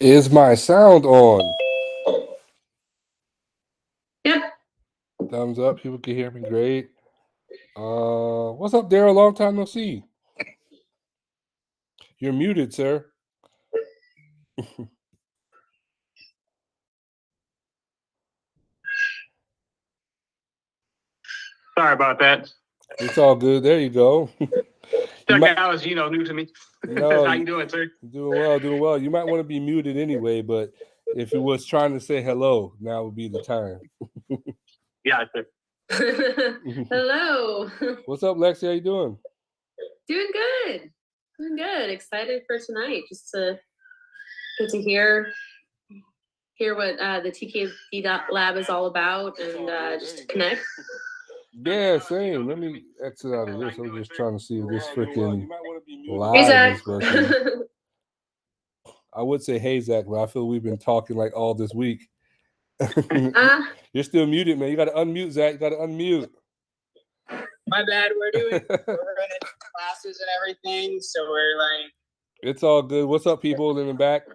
Is my sound on? Yep. Thumbs up. People can hear me great. What's up, Daryl? Long time no see. You're muted, sir. Sorry about that. It's all good. There you go. That guy was, new to me. No, How you doing, sir? doing well, doing well. You might want to be muted anyway, but if you was trying to say hello, now would be the time. Yeah, sir. Hello. What's up, Lexi? How you doing? Doing good. Doing good. Excited for tonight. Just to get to hear what the TKD lab is all about and just to connect. Yeah, same. Let me exit out of this. I was just trying to see if this freaking Hey, live Zach. is working. I would say hey, Zach, but I feel we've been talking like all this week. You're still muted, man. You got to unmute, Zach. You got to unmute. My bad. We're doing classes and everything, so we're like. It's all good. What's up, people in the back?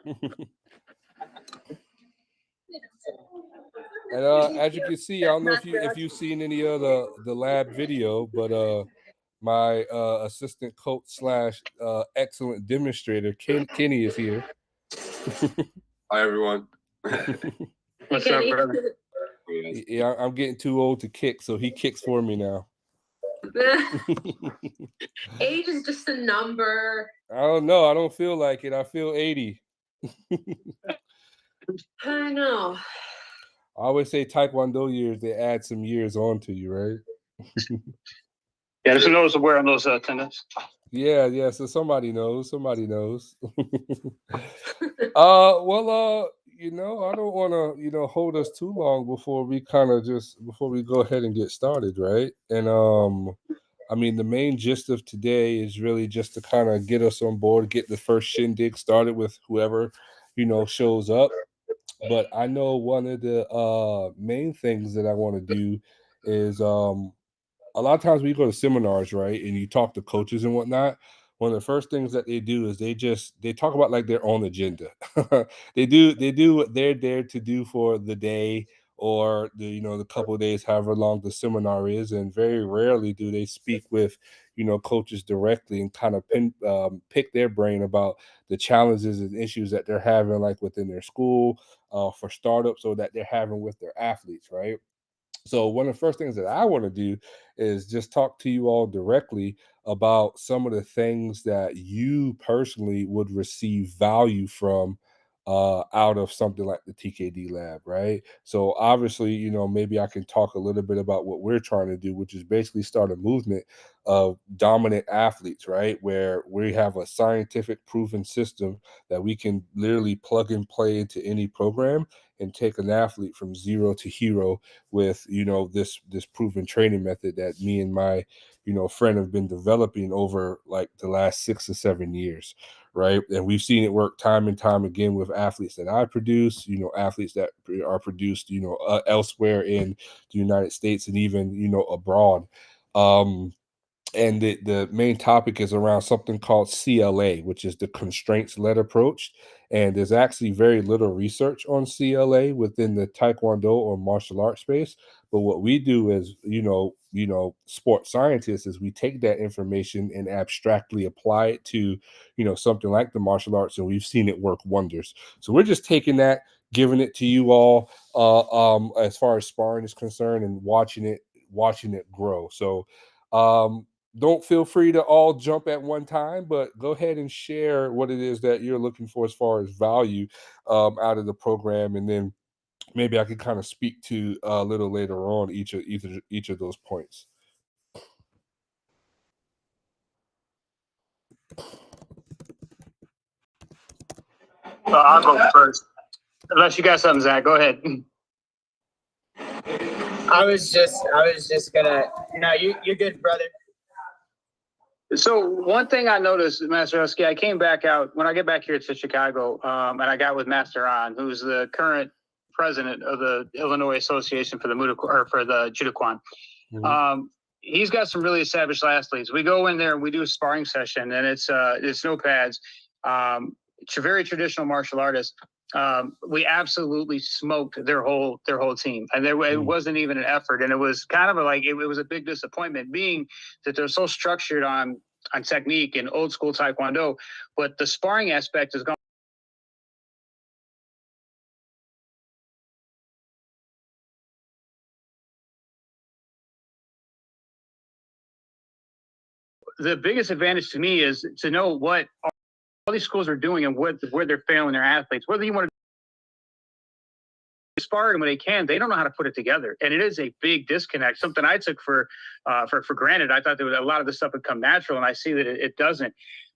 And as you can see, I don't know if you've seen any of the lab video, but my assistant coach slash excellent demonstrator, Kenny, is here. Hi, everyone. What's up, brother? Yeah, I'm getting too old to kick, so he kicks for me now. Age is just a number. I don't know. I don't feel like it. I feel 80. I know. I always say Taekwondo years, they add some years on to you, right? Yeah, there's a noticeable wear on those attendants. Yeah. So somebody knows. Well, I don't want to, hold us too long before we go ahead and get started, right? And I mean, the main gist of today is really just to kind of get us on board, get the first shindig started with whoever, shows up. But I know one of the main things that I want to do is a lot of times when you go to seminars, right, and you talk to coaches and whatnot, one of the first things that they do is they talk about like their own agenda. they do what they're there to do for the day or the couple of days, however long the seminar is, and very rarely do they speak with coaches directly and kind of pick their brain about the challenges and issues that they're having like within their school, for startups, or that they're having with their athletes, right? So one of the first things that I want to do is just talk to you all directly about some of the things that you personally would receive value from out of something like the TKD lab, right? So obviously, maybe I can talk a little bit about what we're trying to do, which is basically start a movement of dominant athletes, right? Where we have a scientific proven system that we can literally plug and play into any program and take an athlete from zero to hero with this proven training method that me and my friend have been developing over like the last 6 or 7 years, right? And we've seen it work time and time again with athletes that I produce, athletes that are produced elsewhere in the United States and even abroad. And the main topic is around something called CLA, which is the constraints-led approach. And there's actually very little research on CLA within the Taekwondo or martial arts space. But what we do as sports scientists is we take that information and abstractly apply it to something like the martial arts, and we've seen it work wonders. So we're just taking that, giving it to you all as far as sparring is concerned, and watching it grow. So don't feel free to all jump at one time, but go ahead and share what it is that you're looking for as far as value out of the program, and then maybe I can kind of speak to a little later on each of those points. I'll go first. Unless you got something, Zach, go ahead. I was just gonna. No, you're good, brother. So one thing I noticed, Master Husky, I came back out when I get back here to Chicago, and I got with Master On, who's the current president of the Illinois Association for the Judoquan. Mhm. He's got some really established athletes. We go in there and we do a sparring session, and it's no pads. It's a very traditional martial artist. we absolutely smoked their whole team, and it wasn't even an effort, and it was kind of it was a big disappointment, being that they're so structured on technique and old school Taekwondo, but the sparring aspect is gone. The biggest advantage to me is to know what all these schools are doing and where they're failing their athletes. Whether you want to spar them when they can, they don't know how to put it together, and it is a big disconnect. Something I took for granted. I thought that a lot of this stuff would come natural, and I see that it doesn't.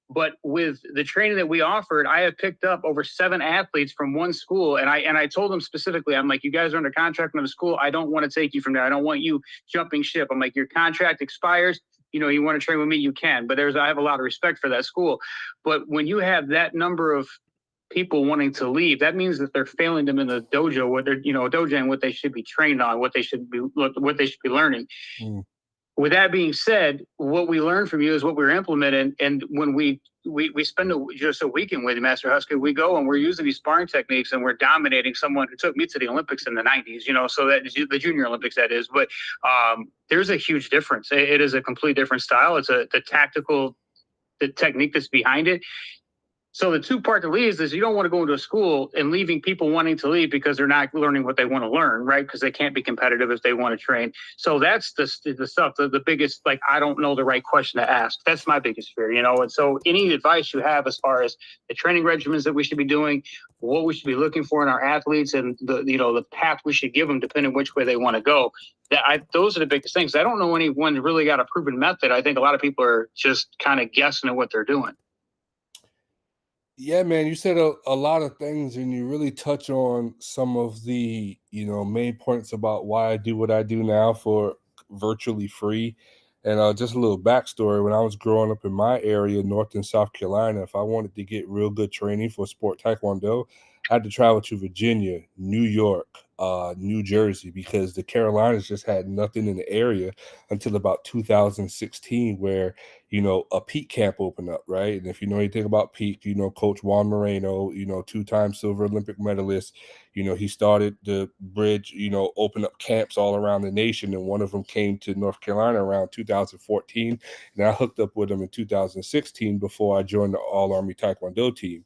But with the training that we offered, I have picked up over 7 athletes from one school, and I told them specifically, I'm like, you guys are under contract with the school. I don't want to take you from there. I don't want you jumping ship. I'm like, your contract expires. You want to train with me, you can. But I have a lot of respect for that school. But when you have that number of people wanting to leave, that means that they're failing them in the dojo, what they're, dojo, and what they should be trained on, what they should be learning. With that being said, what we learned from you is what we're implementing. And when we spend just a weekend with you, Master Husky, we go and we're using these sparring techniques, and we're dominating someone who took me to the Olympics in the 90s, so that the Junior Olympics, that is. But there's a huge difference. It is a complete different style. It's the technique that's behind it. So the two part that leaves is you don't want to go into a school and leaving people wanting to leave because they're not learning what they want to learn, right? Because they can't be competitive if they want to train. So that's the stuff, the biggest, I don't know the right question to ask. That's my biggest fear, And so any advice you have as far as the training regimens that we should be doing, what we should be looking for in our athletes, and the path we should give them depending which way they want to go. Those are the biggest things. I don't know anyone really got a proven method. I think a lot of people are just kind of guessing at what they're doing. Yeah, man, you said a lot of things, and you really touch on some of the, main points about why I do what I do now for virtually free. And just a little backstory: when I was growing up in my area, North and South Carolina, if I wanted to get real good training for sport Taekwondo, I had to travel to Virginia, New York, New Jersey, because the Carolinas just had nothing in the area until about 2016, where a peak camp opened up, right? And if you know anything about peak, Coach Juan Moreno, 2-time silver Olympic medalist, he started the bridge, open up camps all around the nation. And one of them came to North Carolina around 2014. And I hooked up with him in 2016 before I joined the All Army Taekwondo team.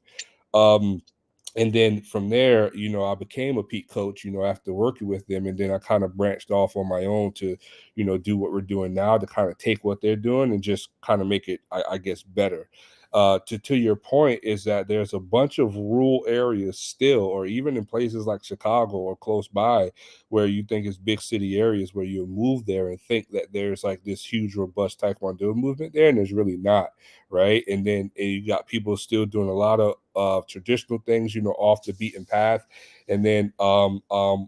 And then from there, I became a peak coach, after working with them. And then I kind of branched off on my own to, do what we're doing now, to kind of take what they're doing and just kind of make it, I guess, better. To your point, is that there's a bunch of rural areas still, or even in places like Chicago or close by, where you think it's big city areas, where you move there and think that there's like this huge, robust Taekwondo movement there, and there's really not, right? And then you got people still doing a lot of traditional things, off the beaten path. And then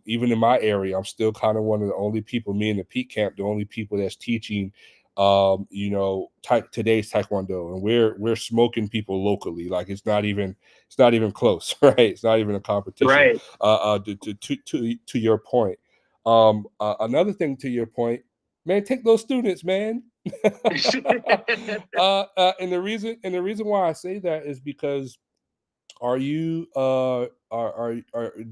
even in my area, I'm still kind of one of the only people, me and the peak camp, the only people that's teaching today's Taekwondo, and we're smoking people locally. Like it's not even close, right? It's not even a competition. Right. To your point, another thing to your point, man, take those students, man. And the reason why I say that is because, are you do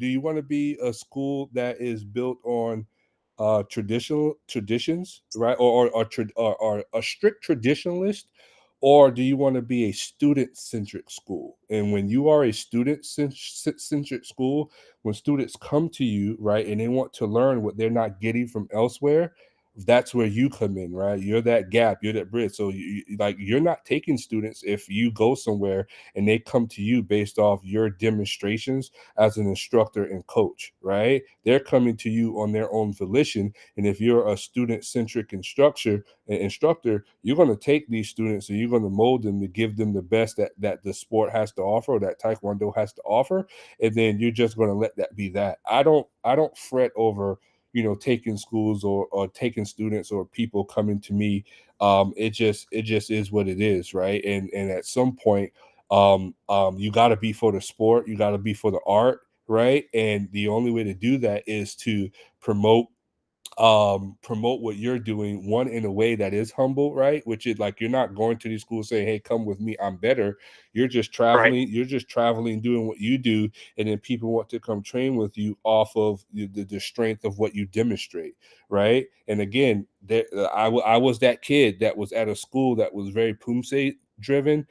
you want to be a school that is built on traditions, right? Or a strict traditionalist, or do you want to be a student-centric school? And when you are a student-centric school, when students come to you, right, and they want to learn what they're not getting from elsewhere, that's where you come in, right? You're that gap, you're that bridge. So you're not taking students if you go somewhere and they come to you based off your demonstrations as an instructor and coach, right? They're coming to you on their own volition. And if you're a student-centric instructor, you're going to take these students and you're going to mold them to give them the best that the sport has to offer, or that Taekwondo has to offer. And then you're just going to let that be that. I don't fret over taking schools or taking students or people coming to me. It just is what it is, right? And at some point, you got to be for the sport, you got to be for the art, right? And the only way to do that is to promote promote what you're doing, one, in a way that is humble, right? Which is like, you're not going to these schools saying, hey, come with me, I'm better. You're just traveling, doing what you do, and then people want to come train with you off of the strength of what you demonstrate, right? And again, I was that kid that was at a school that was very Pumse driven.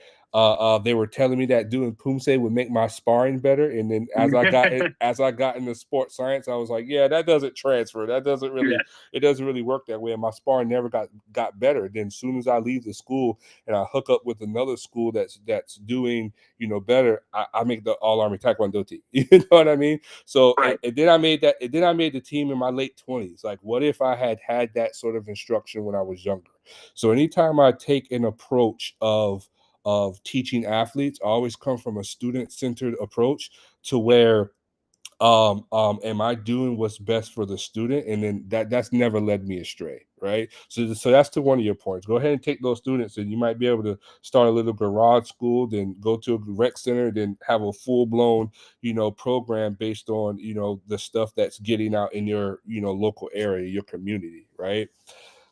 They were telling me that doing Pumse would make my sparring better, and then as I got into sports science, I was like, yeah, that doesn't transfer. That doesn't really, it doesn't really work that way. And my sparring never got better. Then as soon as I leave the school and I hook up with another school that's doing better, I make the All Army Taekwondo team. You know what I mean? So and then I made that. And then I made the team in my late 20s. Like, what if I had that sort of instruction when I was younger? So anytime I take an approach of teaching athletes, I always come from a student-centered approach, to where am I doing what's best for the student? And then that's never led me astray, right? So that's to one of your points. Go ahead and take those students, and you might be able to start a little garage school, then go to a rec center, then have a full-blown program based on the stuff that's getting out in your local area, your community, right?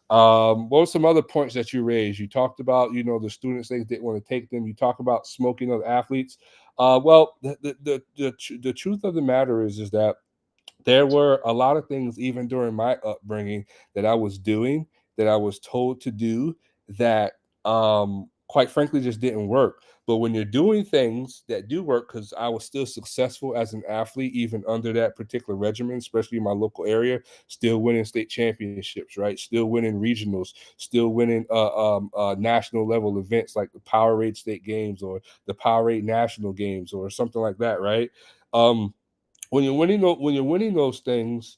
What were some other points that you raised? You talked about, the students, they didn't want to take them. You talk about smoking other athletes. Well, the truth of the matter is that there were a lot of things, even during my upbringing, that I was doing, that I was told to do, that quite frankly just didn't work. But when you're doing things that do work, because I was still successful as an athlete even under that particular regimen, especially in my local area, still winning state championships, right? Still winning regionals, still winning national level events like the Powerade State Games or the Powerade National Games or something like that, right? When you're winning those things,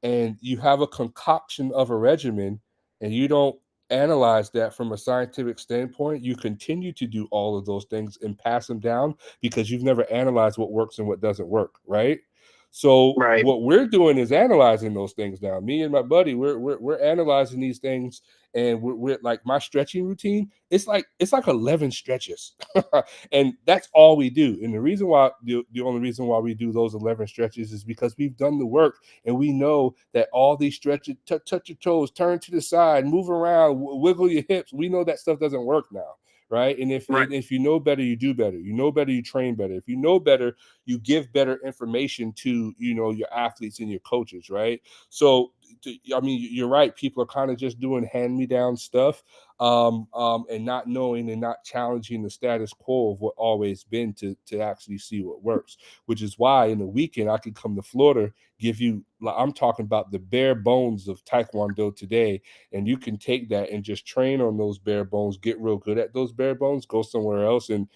and you have a concoction of a regimen, and you don't analyze that from a scientific standpoint, you continue to do all of those things and pass them down, because you've never analyzed what works and what doesn't work, right? So what we're doing is analyzing those things now. Me and my buddy, we're analyzing these things, and we're like, my stretching routine, it's like 11 stretches. And that's all we do. And the only reason why we do those 11 stretches is because we've done the work, and we know that all these stretches, touch your toes, turn to the side, move around, wiggle your hips. We know that stuff doesn't work now, right? And if you know better, you do better. You know better, you train better. If you know better, you give better information to your athletes and your coaches, right? So I mean, you're right. People are kind of just doing hand-me-down stuff, and not knowing and not challenging the status quo of what always been, to actually see what works. Which is why in the weekend I could come to Florida, give you, I'm talking about the bare bones of Taekwondo today, and you can take that and just train on those bare bones, get real good at those bare bones, go somewhere else, and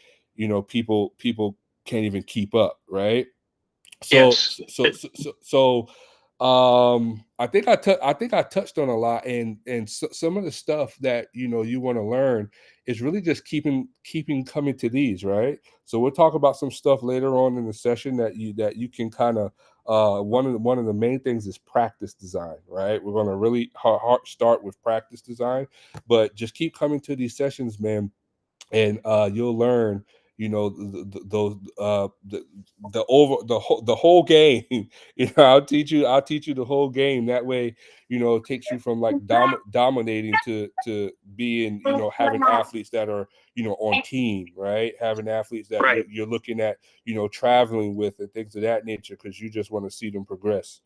people can't even keep up, right? So Yes. I think I touched on a lot, and some of the stuff that you want to learn is really just keeping coming to these, right? So we'll talk about some stuff later on in the session that you can kind of one of the main things is practice design, right? We're going to really hard start with practice design, but just keep coming to these sessions, man, and you'll learn those the whole game. I'll teach you the whole game. That way it takes you from like dominating to being, having athletes that are on team, right? Having athletes that you're looking at, traveling with, and things of that nature, because you just want to see them progress.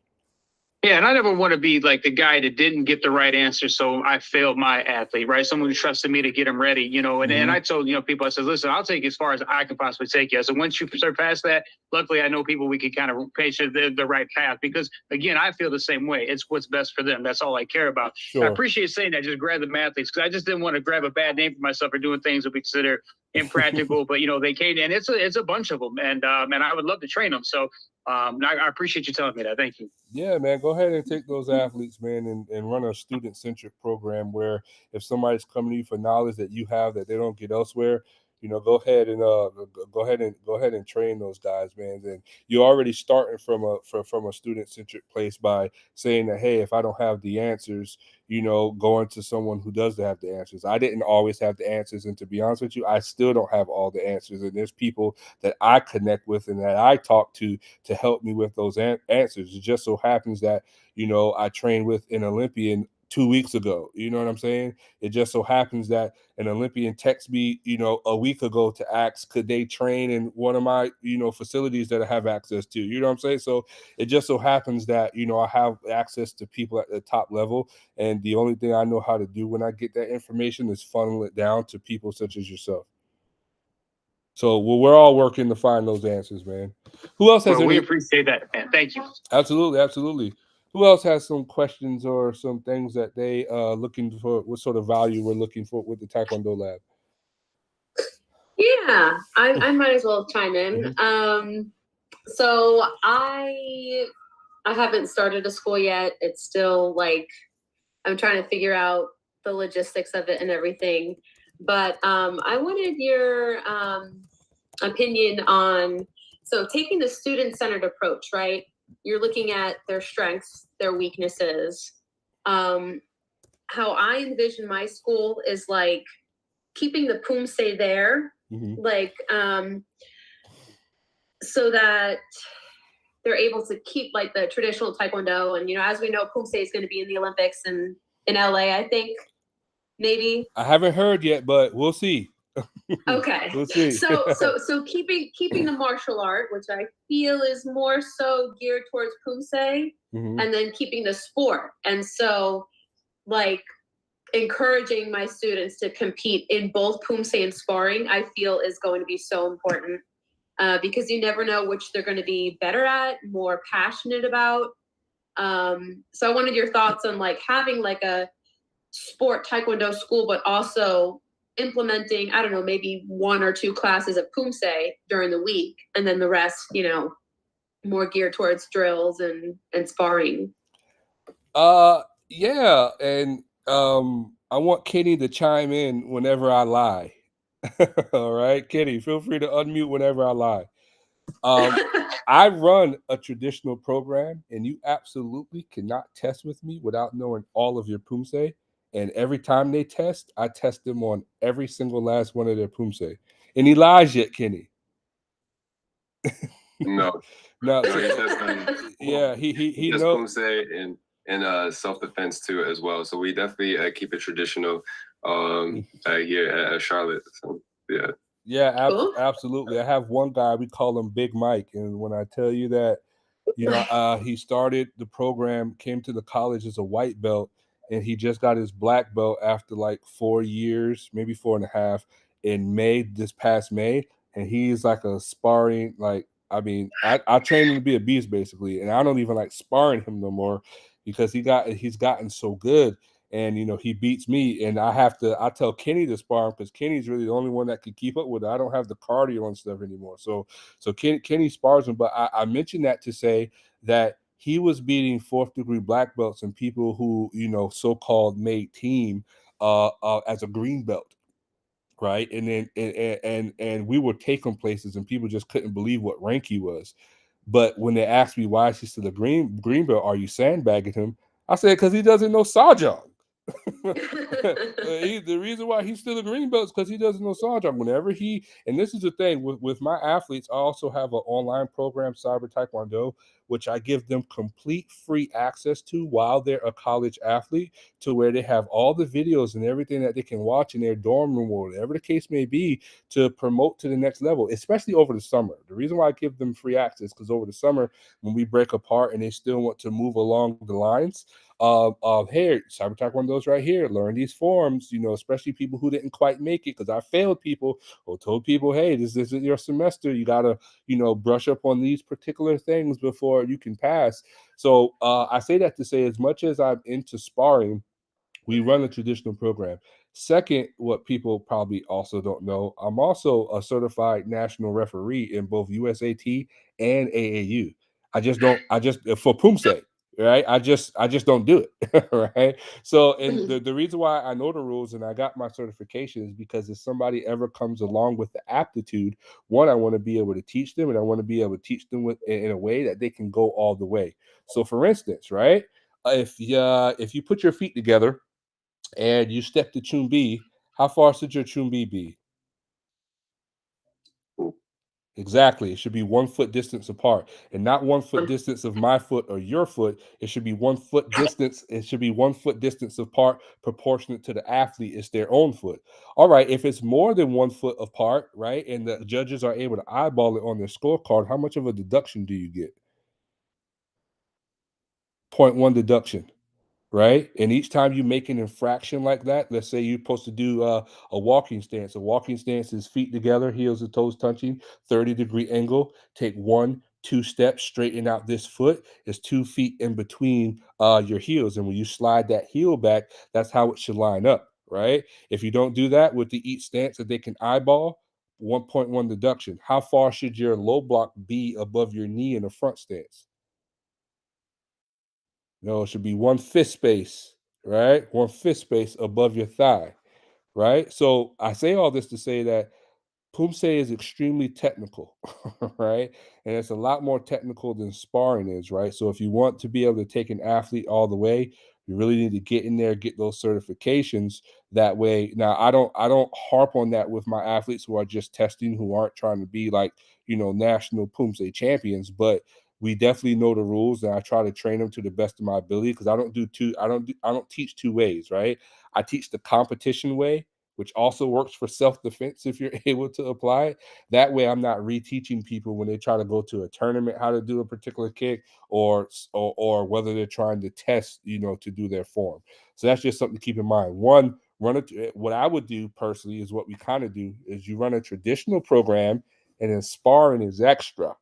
Yeah, and I never want to be like the guy that didn't get the right answer, so I failed my athlete, right? Someone who trusted me to get him ready, and I told people, I said, listen, I'll take you as far as I can possibly take you. So once you surpass that, luckily I know people we can kind of pace the right path, because again, I feel the same way. It's what's best for them. That's all I care about. Sure. I appreciate saying that. Just grab the athletes, because I just didn't want to grab a bad name for myself or doing things that we consider impractical. But they came in. It's a bunch of them, and I would love to train them. So I appreciate you telling me that. Thank you. Yeah, man, go ahead and take those athletes, man, and run a student-centric program where if somebody's coming to you for knowledge that you have that they don't get elsewhere, go ahead and go ahead and train those guys, man. And you're already starting from a student centric place by saying that, hey, if I don't have the answers, going to someone who does have the answers. I didn't always have the answers, and to be honest with you, I still don't have all the answers. And there's people that I connect with and that I talk to help me with those answers. It just so happens that I trained with an Olympian 2 weeks ago. You know what I'm saying? It just so happens that an Olympian texted me, a week ago to ask, could they train in one of my, facilities that I have access to? You know what I'm saying? So it just so happens that, I have access to people at the top level. And the only thing I know how to do when I get that information is funnel it down to people such as yourself. So we're all working to find those answers, man. Who else has Well, we any? appreciate that, man. Thank you. Absolutely, absolutely. Who else has some questions or some things that they looking for? What sort of value we're looking for with the Taekwondo Lab? Yeah, I might as well chime in. So I haven't started a school yet. It's still like I'm trying to figure out the logistics of it and everything. But I wanted your opinion on, so taking the student-centered approach, right? You're looking at their strengths, their weaknesses. How I envision my school is like keeping the poomsae there, like so that they're able to keep like the traditional Taekwondo. And as we know, poomsae is going to be in the Olympics and in LA, I think. Maybe I haven't heard yet, but we'll see. Okay. We'll see. So keeping the martial art, which I feel is more so geared towards poomsae, and then keeping the sport. And so like encouraging my students to compete in both poomsae and sparring, I feel is going to be so important, because you never know which they're going to be better at, more passionate about. So I wanted your thoughts on like having like a sport Taekwondo school, but also implementing, I don't know, maybe 1 or 2 classes of poomsae during the week, and then the rest, more geared towards drills and sparring. Yeah, and I want Kenny to chime in whenever I lie. All right, Kenny, feel free to unmute whenever I lie. I run a traditional program, and you absolutely cannot test with me without knowing all of your poomsae. And every time they test, I test them on every single last one of their poomsae. Any lies yet, Kenny? No. No. No, he tests Yeah, he does knows. poomsae and self-defense too as well. So we definitely keep it traditional here at Charlotte. So yeah. Yeah, absolutely. I have one guy, we call him Big Mike, and when I tell you that, he started the program, came to the college as a white belt, and he just got his black belt after like 4 years, maybe 4.5, in May, this past May, and he's like a sparring, like, I mean, I trained him to be a beast basically, and I don't even like sparring him no more because he's gotten so good. And he beats me, and I tell Kenny to spar him because Kenny's really the only one that can keep up with it. I don't have the cardio and stuff anymore. So Kenny spars him. But I mentioned that to say that he was beating 4th-degree black belts and people who so-called made team as a green belt. Right. And then and we were taking places and people just couldn't believe what rank he was. But when they asked me why is he still a green belt, are you sandbagging him? I said, because he doesn't know Sajong. The reason why he's still a green belt is because he doesn't know Sajong. Whenever and this is the thing with my athletes, I also have an online program, Cyber Taekwondo, which I give them complete free access to while they're a college athlete, to where they have all the videos and everything that they can watch in their dorm room or whatever the case may be to promote to the next level, especially over the summer. The reason why I give them free access because over the summer, when we break apart and they still want to move along the lines, hey, Cyber Taekwondo's right here. Learn these forms, especially people who didn't quite make it, because I failed people who told people, hey, this isn't your semester. You gotta, brush up on these particular things before you can pass. So I say that to say, as much as I'm into sparring, we run a traditional program. Second, what people probably also don't know, I'm also a certified national referee in both USAT and AAU. I just for poomsae. right? I just don't do it, right? So, and the reason why I know the rules and I got my certification is because if somebody ever comes along with the aptitude, one, I want to be able to teach them, and I want to be able to teach them in a way that they can go all the way. So, for instance, right, if you put your feet together and you step to tune B, how far should your tune B be? Exactly. It should be 1 foot distance apart, and not 1 foot distance of my foot or your foot. It should be 1 foot distance. It should be 1 foot distance apart, proportionate to the athlete. It's their own foot. All right. If it's more than 1 foot apart, right, and the judges are able to eyeball it on their scorecard, how much of a deduction do you get? 0.1 deduction. Right? And each time you make an infraction like that, let's say you're supposed to do a walking stance. A walking stance is feet together, heels and toes touching, 30-degree angle. Take 1, 2 steps, straighten out this foot. It's 2 feet in between your heels. And when you slide that heel back, that's how it should line up, right? If you don't do that with the each stance that they can eyeball, 1.1 deduction. How far should your low block be above your knee in a front stance? No, it should be 1 fist space, right? 1 fist space above your thigh, right? So I say all this to say that Pumse is extremely technical, right? And it's a lot more technical than sparring is, right? So if you want to be able to take an athlete all the way, you really need to get in there, get those certifications. That way, now I don't harp on that with my athletes who are just testing, who aren't trying to be like, national Pumse champions, but we definitely know the rules, and I try to train them to the best of my ability because I don't teach two ways, right? I teach the competition way, which also works for self-defense if you're able to apply it. That way, I'm not reteaching people when they try to go to a tournament how to do a particular kick, or whether they're trying to test, to do their form. So that's just something to keep in mind. One, what I would do personally is what we kind of do is you run a traditional program, and then sparring is extra,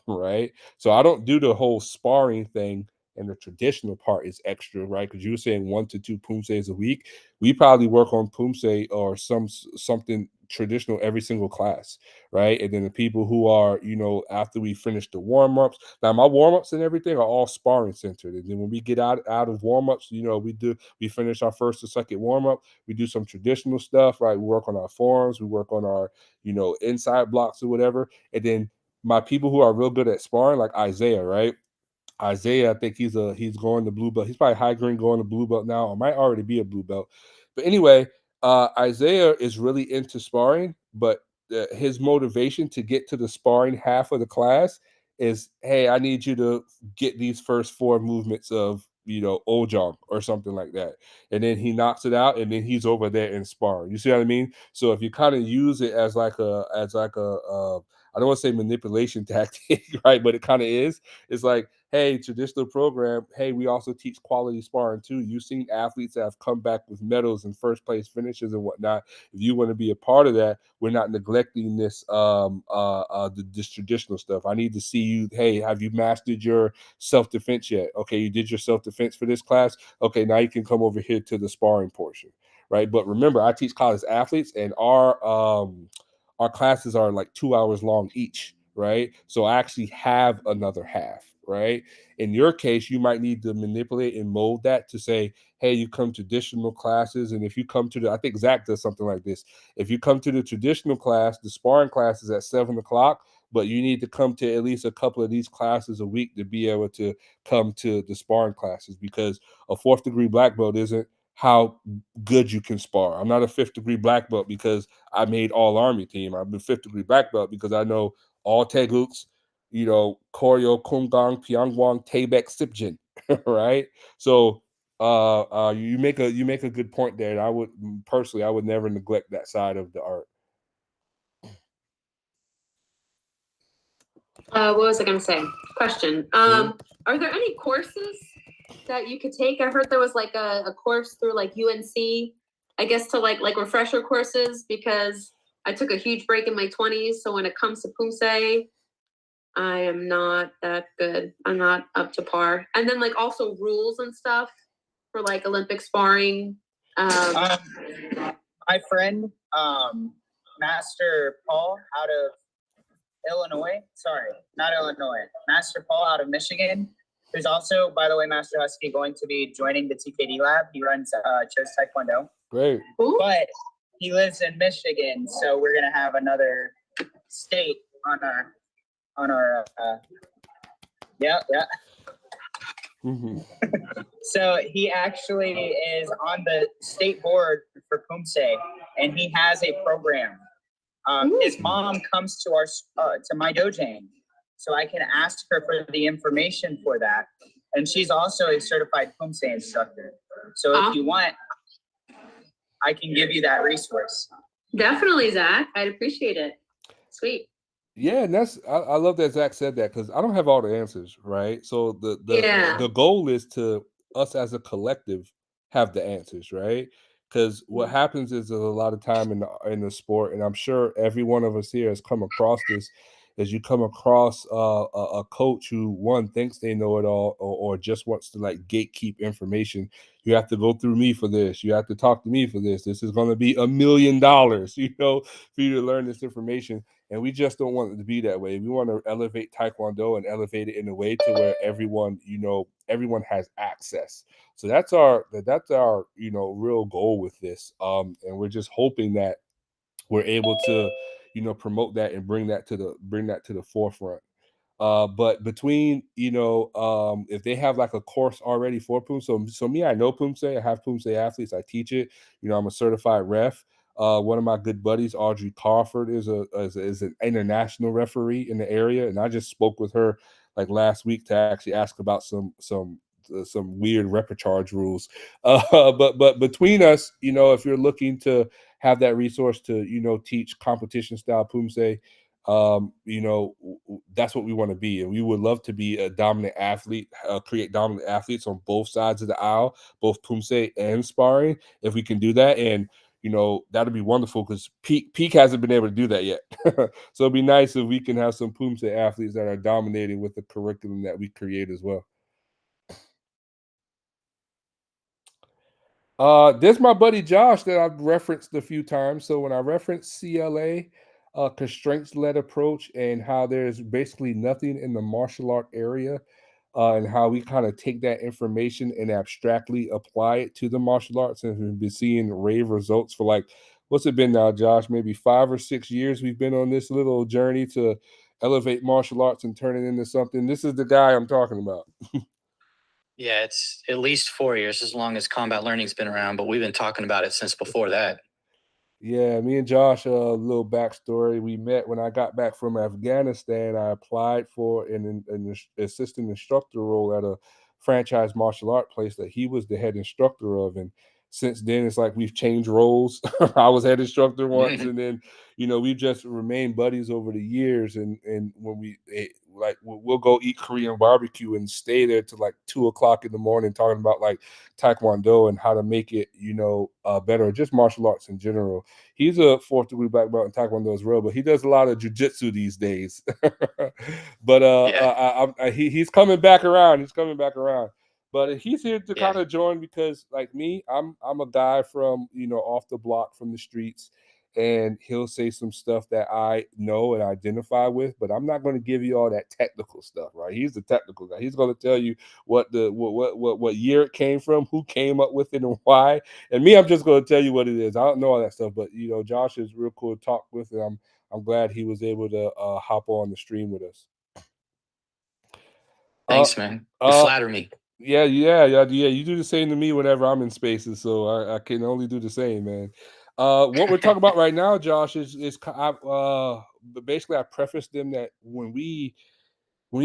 right? So I don't do the whole sparring thing, and the traditional part is extra, right? Because you were saying 1 to 2 Pumses a week. We probably work on Pumse or something traditional every single class, right? And then the people who are, after we finish the warm-ups. Now my warm-ups and everything are all sparring centered. And then when we get out of warm-ups, we finish our first or second warm-up, we do some traditional stuff, right? We work on our forms, we work on our, inside blocks or whatever. And then my people who are real good at sparring, like Isaiah, right? Isaiah, I think he's going to blue belt. He's probably high green going to blue belt now, or might already be a blue belt. But anyway, Isaiah is really into sparring, but his motivation to get to the sparring half of the class is, hey, I need you to get these first 4 movements of Ojong or something like that, and then he knocks it out, and then he's over there in sparring. You see what I mean? So if you kind of use it as like a I don't want to say manipulation tactic, right? But it kind of is. It's like, hey, traditional program, hey, we also teach quality sparring too. You've seen athletes that have come back with medals and first place finishes and whatnot. If you want to be a part of that, we're not neglecting this traditional stuff. I need to see you. Hey, have you mastered your self defense yet? Okay, you did your self defense for this class. Okay, now you can come over here to the sparring portion, right? But remember, I teach college athletes, and our classes are like 2 hours long each, right? So I actually have another half, right? In your case, you might need to manipulate and mold that to say, hey, you come to traditional classes. And if you come to I think Zach does something like this. If you come to the traditional class, the sparring class is at 7 o'clock, but you need to come to at least a couple of these classes a week to be able to come to the sparring classes, because a 4th-degree black belt isn't how good you can spar. I'm not a 5th-degree black belt because I made all Army team. I'm a 5th-degree black belt because I know all Teguks, Koryo, Kumgang, Pyongwang, Taebek, Sipjin, right? So you make a good point there. And I would never neglect that side of the art. What was I going to say? Question. Are there any courses that you could take? I heard there was like a course through like UNC, I guess, to like refresher courses, because I took a huge break in my 20s. So when it comes to Pumse, I am not that good. I'm not up to par. And then like also rules and stuff for like Olympic sparring. My friend, Master Paul out of Illinois. Sorry, not Illinois. Master Paul out of Michigan. who's also, by the way, Master Husky, going to be joining the TKD lab. He runs Chose Taekwondo. Great. But he lives in Michigan, so we're gonna have another state on our yeah. Mhm. So he actually is on the state board for Pumse, and he has a program. His mom comes to to my dojang, so I can ask her for the information for that. And she's also a certified Pumse instructor. So if you want, I can give you that resource. Definitely, Zach. I'd appreciate it. Sweet. Yeah, and I love that Zach said that because I don't have all the answers, right? So the goal is to us as a collective have the answers, right? Because what happens is there's a lot of time in the sport, and I'm sure every one of us here has come across this. As you come across a coach who one thinks they know it all, or just wants to like gatekeep information, you have to go through me for this. You have to talk to me for this. This is going to be $1 million, for you to learn this information. And we just don't want it to be that way. We want to elevate Taekwondo and elevate it in a way to where everyone has access. So that's our real goal with this. And we're just hoping that we're able to, promote that and bring that to the forefront. But between, if they have like a course already for Pumse, so me, I know Pumse, I have Pumse athletes, I teach it, I'm a certified ref. One of my good buddies, Audrey Carford, is an international referee in the area, and I just spoke with her like last week to actually ask about some weird repertoire rules. But between us, if you're looking to have that resource to teach competition style Pumse, that's what we want to be, and we would love to be a dominant athlete, create dominant athletes on both sides of the aisle, both Pumse and sparring, if we can do that. And that'd be wonderful because Peak hasn't been able to do that yet. So it'd be nice if we can have some Pumse athletes that are dominating with the curriculum that we create as well. There's my buddy Josh that I've referenced a few times. So when I reference CLA, constraints-led approach, and how there's basically nothing in the martial art area, and how we kind of take that information and abstractly apply it to the martial arts, and we've been seeing rave results for like, what's it been now, Josh? Maybe 5 or 6 years we've been on this little journey to elevate martial arts and turn it into something. This is the guy I'm talking about. Yeah, it's at least 4 years, as long as combat learning's been around, but we've been talking about it since before that. Yeah, me and Josh, a little backstory. We met when I got back from Afghanistan. I applied for an assistant instructor role at a franchise martial art place that he was the head instructor of. And since then, it's like we've changed roles. I was head instructor once, and then we've just remained buddies over the years. And when we'll go eat Korean barbecue and stay there till like 2 o'clock in the morning, talking about like Taekwondo and how to make it better, just martial arts in general. He's a 4th-degree black belt in Taekwondo as well, but he does a lot of jujitsu these days. But he's coming back around. He's coming back around. But he's here to kind of join because, like me, I'm a guy from off the block, from the streets, and he'll say some stuff that I know and identify with, but I'm not going to give you all that technical stuff, right? He's the technical guy. He's going to tell you what year it came from, who came up with it, and why. And me, I'm just going to tell you what it is. I don't know all that stuff, but Josh is real cool to talk with, and I'm glad he was able to hop on the stream with us. Thanks, man. You flatter me. Yeah. You do the same to me whenever I'm in spaces, so I can only do the same, man. What we're talking about right now, Josh, is basically I prefaced them that when we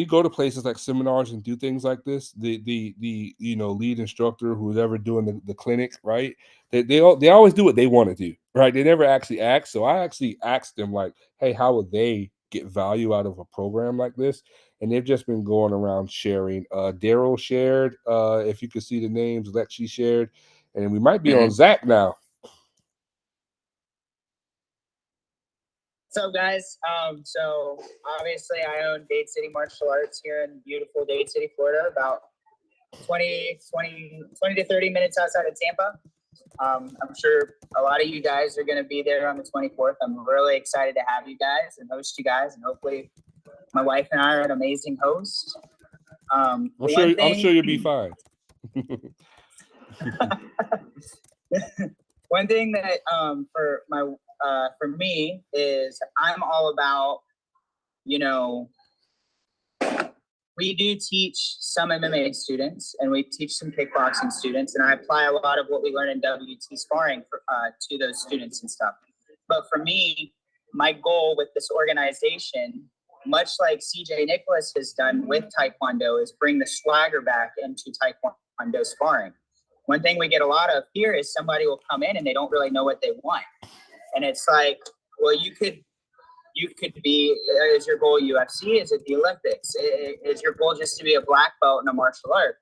go to places like seminars and do things like this, the lead instructor who's ever doing the clinic, right? They always do what they want to do, right? They never actually ask. So I actually asked them like, hey, how would they get value out of a program like this? And they've just been going around sharing. Daryl shared, if you could see the names, Lexi shared, and we might be on Zach now. What's up, guys? So obviously I own Dade City Martial Arts here in beautiful Dade City, Florida, about 20 to 30 minutes outside of Tampa. I'm sure a lot of you guys are going to be there on the 24th. I'm really excited to have you guys and host you guys, and hopefully my wife and I are an amazing host. I'm one sure thing, you'll be fine. one thing that for me is I'm all about, you know, we do teach some MMA students and we teach some kickboxing students, and I apply a lot of what we learn in WT sparring to those students and stuff. But for me, my goal with this organization, much like CJ Nicholas has done with Taekwondo, is bring the swagger back into Taekwondo sparring. One thing we get a lot of here is somebody will come in and they don't really know what they want. And it's like, well, you could be, is your goal UFC? Is it the Olympics? Is your goal just to be a black belt in a martial art?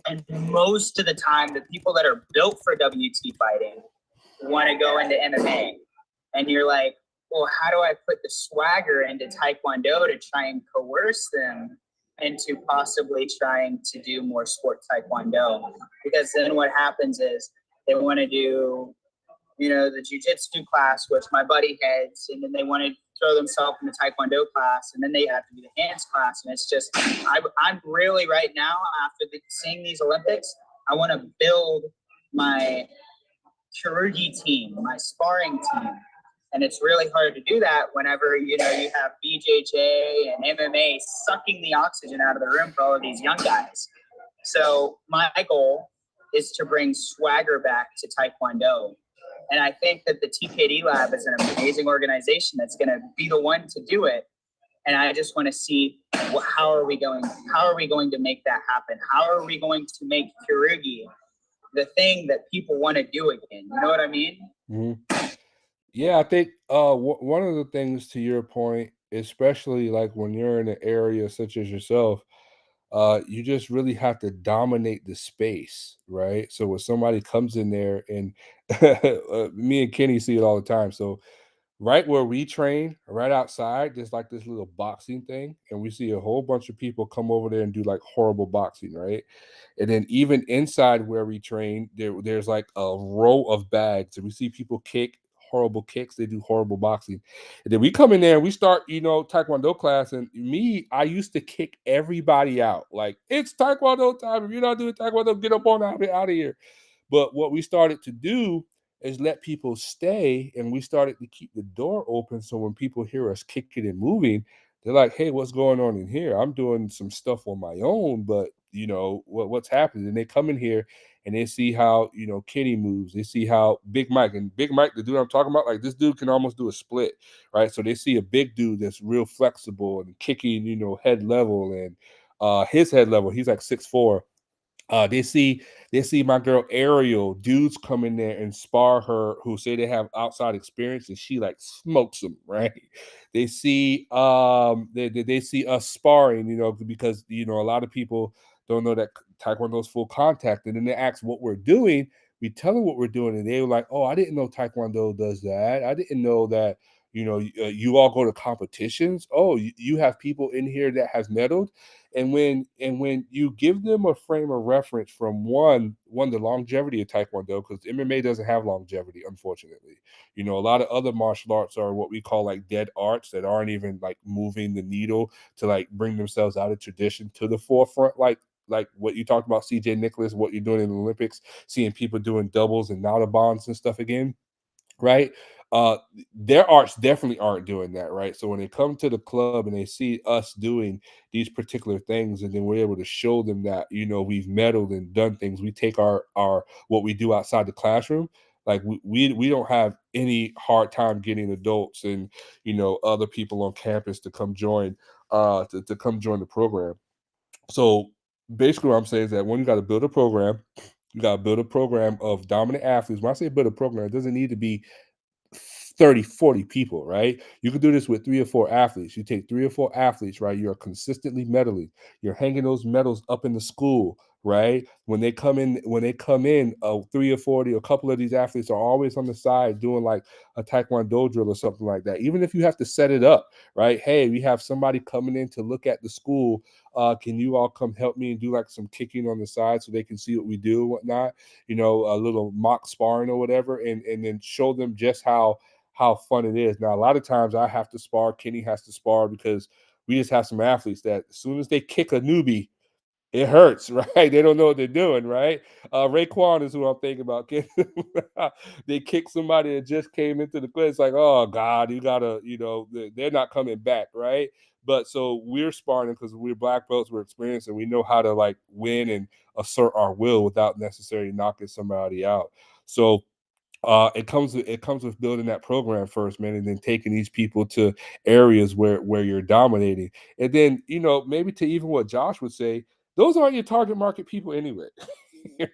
And most of the time, the people that are built for WT fighting want to go into MMA. And you're like, well, how do I put the swagger into Taekwondo to try and coerce them into possibly trying to do more sport Taekwondo? Because then what happens is they want to do, you know, the jiu-jitsu class, which my buddy heads, and then they want to throw themselves in the Taekwondo class, and then they have to do the hands class. And it's just, I'm really right now, after seeing these Olympics, I want to build my chirurgy team, my sparring team. And it's really hard to do that whenever, you know, you have BJJ and MMA sucking the oxygen out of the room for all of these young guys. So my goal is to bring swagger back to Taekwondo. And I think that the TKD Lab is an amazing organization that's going to be the one to do it. And I just want to see how are we going to make that happen? How are we going to make Kyorugi the thing that people want to do again? You know what I mean? Mm-hmm. Yeah, I think one of the things, to your point, especially like when you're in an area such as yourself, you just really have to dominate the space, right? So when somebody comes in there, and me and Kenny see it all the time. So right where we train, right outside, there's like this little boxing thing, and we see a whole bunch of people come over there and do like horrible boxing, right? And then even inside where we train, there's like a row of bags, and we see people kick horrible kicks. They do horrible boxing, and then we come in there and we start, Taekwondo class. And me, I used to kick everybody out. Like, it's Taekwondo time. If you're not doing Taekwondo, get up on out of here. But what we started to do is let people stay, and we started to keep the door open, so when people hear us kicking and moving, they're like, hey, what's going on in here? I'm doing some stuff on my own, but what's happening? And they come in here and they see how, Kenny moves. They see how Big Mike, the dude I'm talking about, like, this dude can almost do a split, right? So they see a big dude that's real flexible and kicking, head level, and his head level, he's like 6'4". They see my girl Ariel, dudes come in there and spar her who say they have outside experience, and she like smokes them, right? They see us sparring, because a lot of people don't know that Taekwondo is full contact, and then they ask what we're doing. We tell them what we're doing, and they were like, "Oh, I didn't know Taekwondo does that. I didn't know that." You all go to competitions. Oh, you have people in here that has medaled. And when you give them a frame of reference from one the longevity of Taekwondo, because MMA doesn't have longevity, unfortunately. A lot of other martial arts are what we call like dead arts that aren't even like moving the needle to like bring themselves out of tradition to the forefront, like what you talked about, CJ Nicholas, what you're doing in the Olympics, seeing people doing doubles and nauta bonds and stuff again, right? Their arts definitely aren't doing that, right? So when they come to the club and they see us doing these particular things, and then we're able to show them that we've meddled and done things, we take our what we do outside the classroom. Like, we don't have any hard time getting adults and other people on campus to come join to come join the program. So basically, what I'm saying is that when you got to build a program, you got to build a program of dominant athletes. When I say build a program, it doesn't need to be 30, 40 people, right? You can do this with 3 or 4 athletes. You take 3 or 4 athletes, right? You're consistently medaling. You're hanging those medals up in the school, right? When they come in, 3 or 40, a couple of these athletes are always on the side doing like a Taekwondo drill or something like that. Even if you have to set it up, right? Hey, we have somebody coming in to look at the school. Can you all come help me and do like some kicking on the side so they can see what we do and whatnot? A little mock sparring or whatever, and then show them just how fun it is. Now, a lot of times I have to spar, Kenny has to spar, because We just have some athletes that as soon as they kick a newbie, it hurts, right? They don't know what they're doing, right? Raekwon is who I'm thinking about. They kick somebody that just came into the class. It's like, oh God, you gotta, they're not coming back, right? But so we're sparring because we're black belts, we're experienced, and we know how to like win and assert our will without necessarily knocking somebody out. So it comes with building that program first, man, and then taking these people to areas where you're dominating. And then, maybe to even what Josh would say, those aren't your target market people anyway.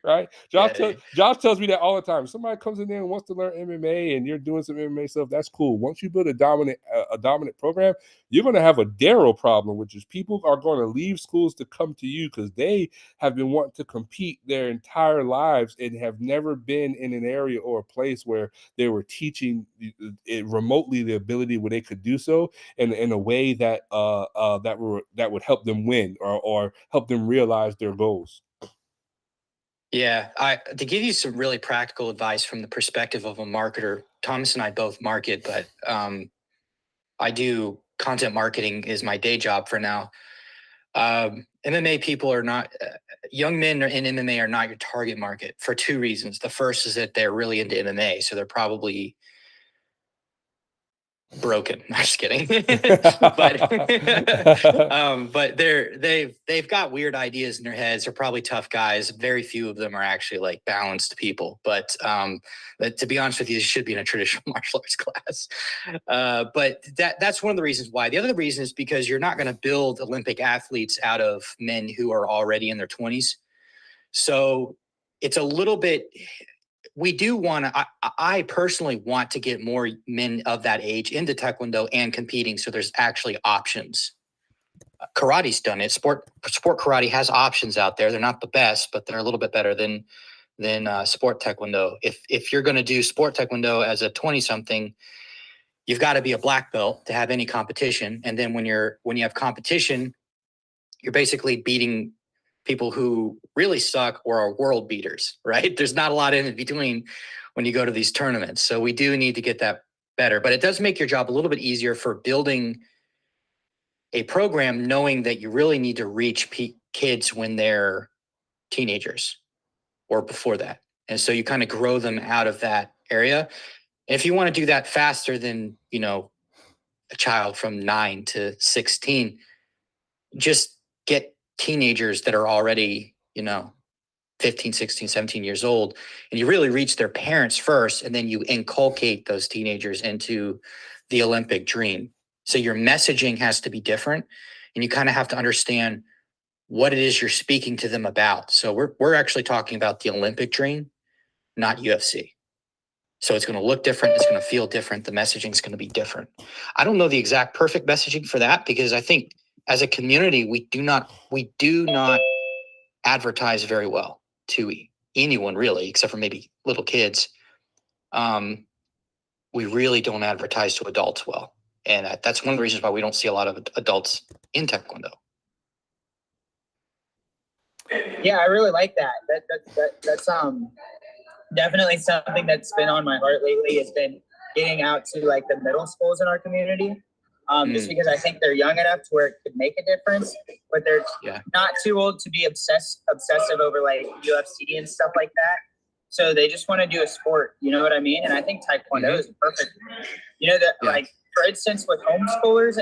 Right? Josh tells me that all the time. If somebody comes in there and wants to learn MMA and you're doing some MMA stuff, that's cool. Once you build a dominant program, you're going to have a Darrow problem, which is people are going to leave schools to come to you because they have been wanting to compete their entire lives and have never been in an area or a place where they were teaching it remotely the ability where they could do so in a way that would help them win or help them realize their goals. Yeah, to give you some really practical advice from the perspective of a marketer, Thomas and I both market, but I do content marketing is my day job for now. MMA people are not, young men in MMA are not your target market for two reasons. The first is that they're really into MMA, so they're probably broken. I'm just kidding. But they've got weird ideas in their heads. They're probably tough guys. Very few of them are actually like balanced people. But to be honest with you, you should be in a traditional martial arts class. But that's one of the reasons why. The other reason is because you're not going to build Olympic athletes out of men who are already in their 20s. So it's a little bit. We do want to, I personally want to get more men of that age into Taekwondo and competing. So there's actually options. Karate's done it. Sport karate has options out there. They're not the best, but they're a little bit better than sport Taekwondo. If you're going to do sport Taekwondo as a 20 something, you've got to be a black belt to have any competition. And then when you have competition, you're basically beating people who really suck or are world beaters, right? There's not a lot in between when you go to these tournaments. So we do need to get that better, but it does make your job a little bit easier for building a program, knowing that you really need to reach kids when they're teenagers or before that. And so you kind of grow them out of that area. And if you want to do that faster than, a child from 9 to 16, just get teenagers that are already, 15, 16, 17 years old, and you really reach their parents first, and then you inculcate those teenagers into the Olympic dream. So your messaging has to be different, and you kind of have to understand what it is you're speaking to them about. So we're actually talking about the Olympic dream, not UFC. So it's going to look different. It's going to feel different. The messaging is going to be different. I don't know the exact perfect messaging for that because I think as a community, we do not advertise very well to anyone really, except for maybe little kids. We really don't advertise to adults well. And that's one of the reasons why we don't see a lot of adults in Taekwondo. Yeah, I really like that. That's definitely something that's been on my heart lately. Has been getting out to like the middle schools in our community. Just because I think they're young enough to where it could make a difference, but they're not too old to be obsessive over like UFC and stuff like that. So they just want to do a sport, you know what I mean? And I think Taekwondo is perfect. Like for instance, with homeschoolers,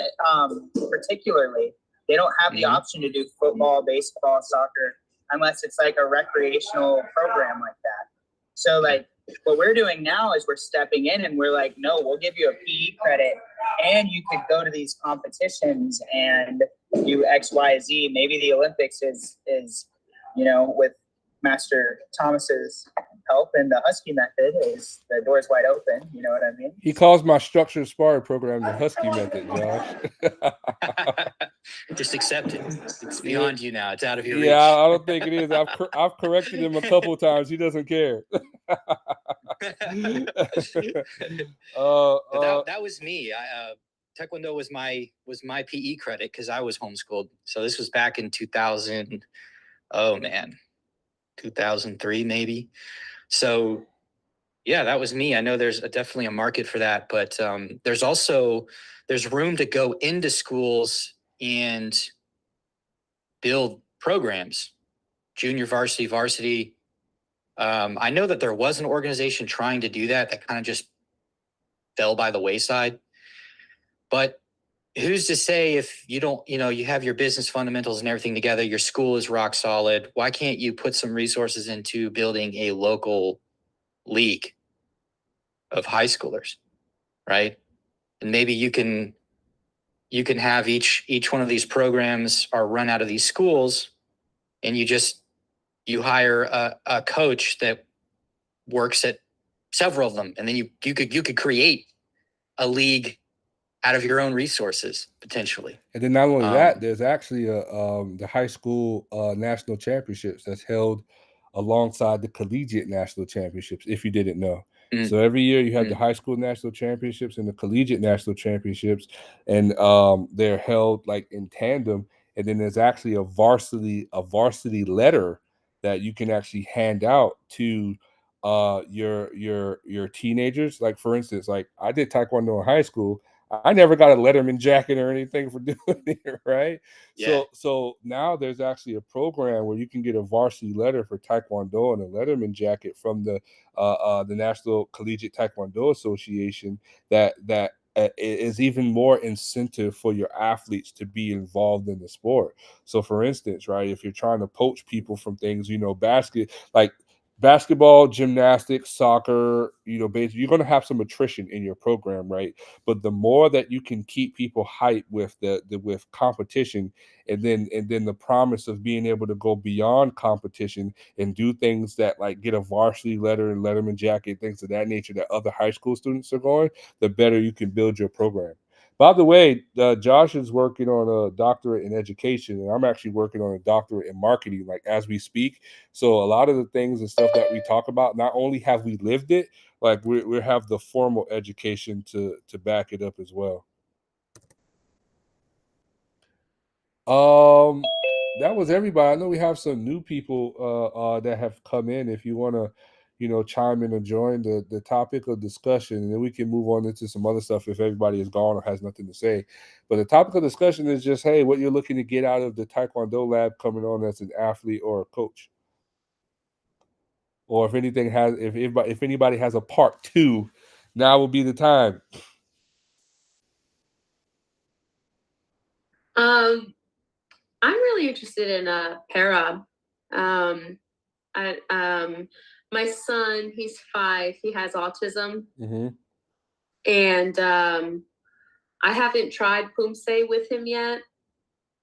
particularly, they don't have the option to do football, baseball, soccer, unless it's like a recreational program like that. So like what we're doing now is we're stepping in and we're like, no, we'll give you a PE credit and you could go to these competitions and do X, Y, Z. Maybe the Olympics is with Master Thomas's help and the Husky method is the door's wide open. You know what I mean? He calls my structured sparring program the Husky method, Josh. Just accept it. It's beyond you now. It's out of your reach. Yeah, I don't think it is. I've corrected him a couple times. He doesn't care. That was me. Taekwondo was my PE credit because I was homeschooled. So this was back in 2000. Oh man, 2003 maybe. So yeah, that was me. I know there's definitely a market for that, but there's room to go into schools, and build programs, junior varsity, varsity. I know that there was an organization trying to do that kind of just fell by the wayside. But who's to say if you don't, you have your business fundamentals and everything together, your school is rock solid. Why can't you put some resources into building a local league of high schoolers, right? And maybe you can have each one of these programs are run out of these schools, and you hire a coach that works at several of them, and then you could create a league out of your own resources potentially. And then not only that, there's actually the high school national championships that's held alongside the collegiate national championships, if you didn't know. So every year you have the high school national championships and the collegiate national championships, and they're held like in tandem. And then there's actually a varsity letter that you can actually hand out to your teenagers. Like for instance, like I did Taekwondo in high school. I never got a Letterman jacket or anything for doing it, right? Yeah. So now there's actually a program where you can get a varsity letter for Taekwondo and a Letterman jacket from the National Collegiate Taekwondo Association that is even more incentive for your athletes to be involved in the sport. So for instance, right, if you're trying to poach people from things, basketball, gymnastics, soccer, basically, you're going to have some attrition in your program, right? But the more that you can keep people hyped with with competition, and then the promise of being able to go beyond competition and do things that like get a varsity letter and Letterman jacket, things of that nature that other high school students are going, the better you can build your program. By the way, Josh is working on a doctorate in education, and I'm actually working on a doctorate in marketing, like as we speak. So a lot of the things and stuff that we talk about, not only have we lived it, like we have the formal education to back it up as well. That was everybody. I know we have some new people that have come in. If you want to, chime in and join the topic of discussion, and then we can move on into some other stuff if everybody is gone or has nothing to say. But the topic of discussion is just, hey, what you're looking to get out of the Taekwondo lab coming on as an athlete or a coach, or if anything has, if anybody has a part two, now will be the time. I'm really interested in para. My son, he's 5. He has autism, and I haven't tried Pumse with him yet.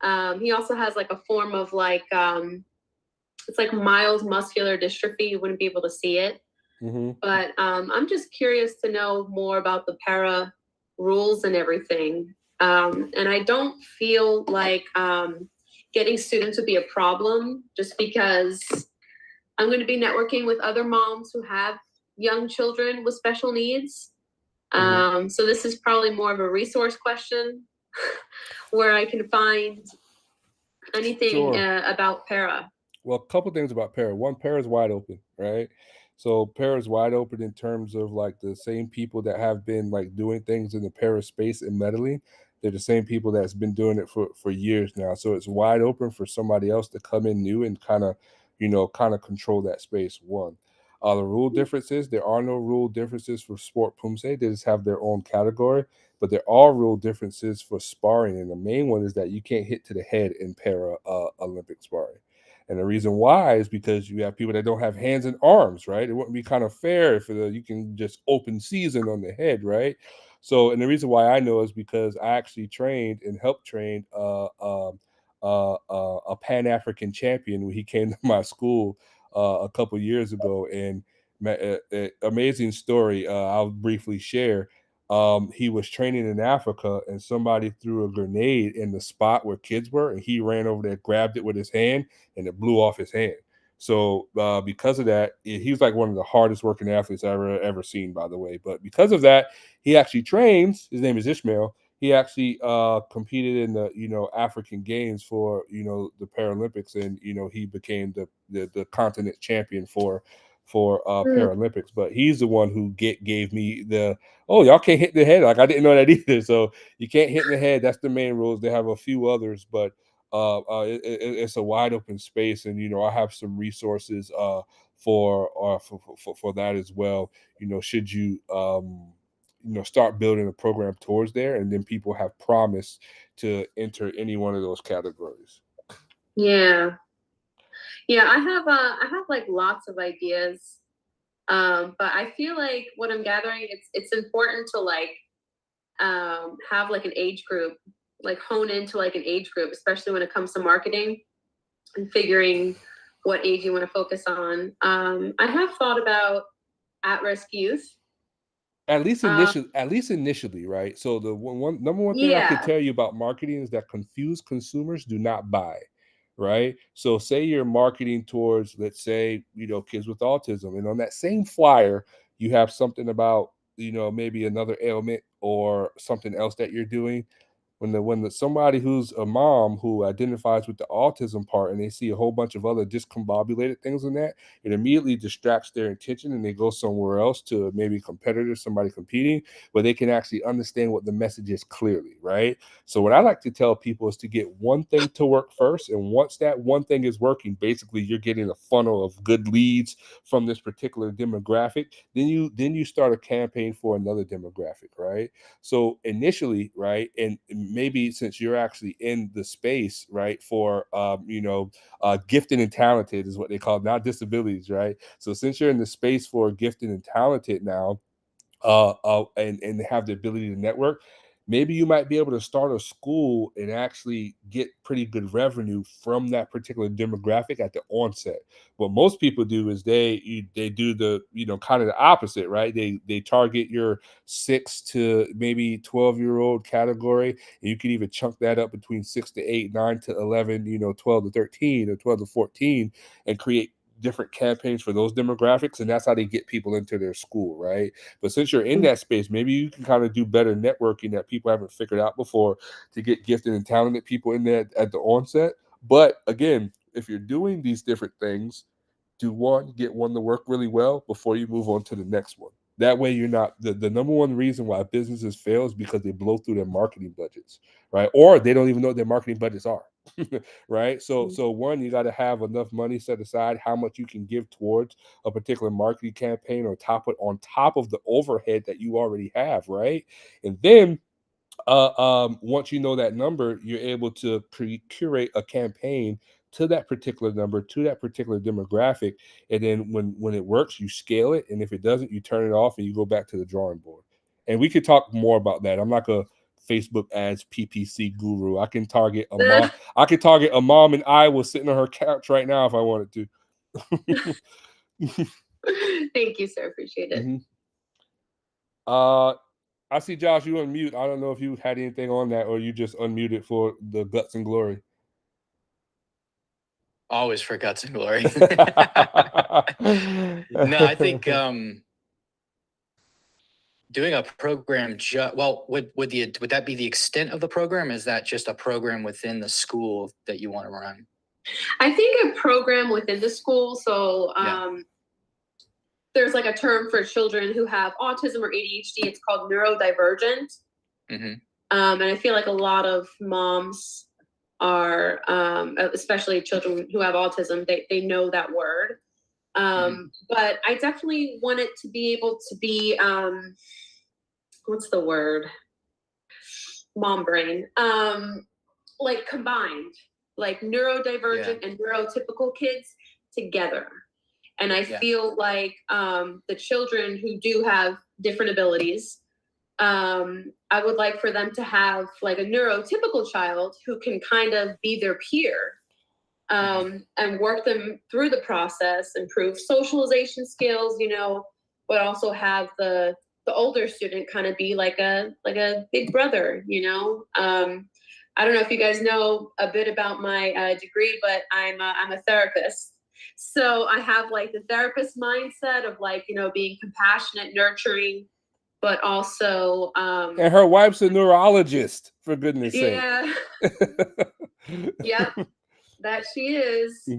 He also has like a form of like it's like mild muscular dystrophy. You wouldn't be able to see it, but I'm just curious to know more about the para rules and everything. And I don't feel like getting students would be a problem, just because I'm going to be networking with other moms who have young children with special needs. So this is probably more of a resource question where I can find anything about para. Well, a couple things about para. One, para is wide open, right? So para is wide open in terms of like the same people that have been like doing things in the para space in Medellin. They're the same people that's been doing it for years now. So it's wide open for somebody else to come in new and kind of, control that space. One. The rule differences, there are no rule differences for sport Pumse. They just have their own category, but there are rule differences for sparring. And the main one is that you can't hit to the head in para Olympic sparring. And the reason why is because you have people that don't have hands and arms, right? It wouldn't be kind of fair if you can just open season on the head, right? So, and the reason why I know is because I actually trained and helped train a Pan African champion when he came to my school a couple years ago. And amazing story. I'll briefly share. He was training in Africa, and somebody threw a grenade in the spot where kids were, and he ran over there, grabbed it with his hand, and it blew off his hand. So because of that, he was like one of the hardest working athletes I've ever seen, by the way. But because of that, he actually trains. His name is Ishmael. He actually competed in the African Games for the Paralympics, and he became the continent champion for for Paralympics. But he's the one who gave me the, oh, y'all can't hit the head. Like, I didn't know that either. So you can't hit in the head. That's the main rules. They have a few others, but it's a wide open space. And, you know, I have some resources for that as well. You know, should you, you know, start building a program towards there, and then people have promised to enter any one of those categories. Yeah. I have like lots of ideas. But I feel like what I'm gathering, it's important to like have like an age group, like hone into like an age group, especially when it comes to marketing and figuring what age you want to focus on. I have thought about at-risk youth. At least initially, right? So the number one thing I could tell you about marketing is that confused consumers do not buy, right? So say you're marketing towards, let's say, you know, kids with autism, and on that same flyer, you have something about, you know, maybe another ailment or something else that you're doing. When somebody who's a mom who identifies with the autism part and they see a whole bunch of other discombobulated things in that, it immediately distracts their attention and they go somewhere else to maybe a competitor, somebody competing, where they can actually understand what the message is clearly, right? So what I like to tell people is to get one thing to work first, and once that one thing is working, basically you're getting a funnel of good leads from this particular demographic. Then you start a campaign for another demographic, right? So initially, right, and maybe since you're actually in the space, right, for you know, gifted and talented is what they call it, not disabilities, right? So since you're in the space for gifted and talented now, and have the ability to network, maybe you might be able to start a school and actually get pretty good revenue from that particular demographic at the onset. What most people do is they do the, you know, kind of the opposite, right? They target your 6 to maybe 12-year-old category, and you can even chunk that up between 6 to 8, 9 to 11, you know, 12 to 13 or 12 to 14, and create different campaigns for those demographics, and that's how they get people into their school, right? But since you're in that space, maybe you can kind of do better networking that people haven't figured out before to get gifted and talented people in there at the onset. But again, if you're doing these different things, get one to work really well before you move on to the next one. That way you're not, the number one reason why businesses fail is because they blow through their marketing budgets, right? Or they don't even know what their marketing budgets are. Right? So one, you got to have enough money set aside, how much you can give towards a particular marketing campaign, or on top of the overhead that you already have, right? And then once you know that number, you're able to curate a campaign to that particular number, to that particular demographic, and then when it works, you scale it, and if it doesn't, you turn it off and you go back to the drawing board. And we could talk more about that. I'm not a Facebook ads PPC guru. I can target a mom. I could target a mom in Iowa sitting on her couch right now if I wanted to. Thank you, sir. Appreciate it. Mm-hmm. I see Josh, you unmute. I don't know if you had anything on that or you just unmuted for the guts and glory. Always for guts and glory. No, I think doing a program, would that be the extent of the program? Is that just a program within the school that you want to run? I think a program within the school. So there's like a term for children who have autism or ADHD. It's called neurodivergent. Mm-hmm. And I feel like a lot of moms are, especially children who have autism, they know that word. But I definitely want it to be able to be, what's the word? Mom brain. Like combined, like neurodivergent and neurotypical kids together. And I feel like the children who do have different abilities, I would like for them to have like a neurotypical child who can kind of be their peer, and work them through the process, improve socialization skills, you know, but also have the older student kind of be like a big brother, you know. I don't know if you guys know a bit about my degree, but I'm a therapist. So I have like the therapist mindset of like, you know, being compassionate, nurturing, but also and her wife's a neurologist, for goodness sake. Yep, that she is.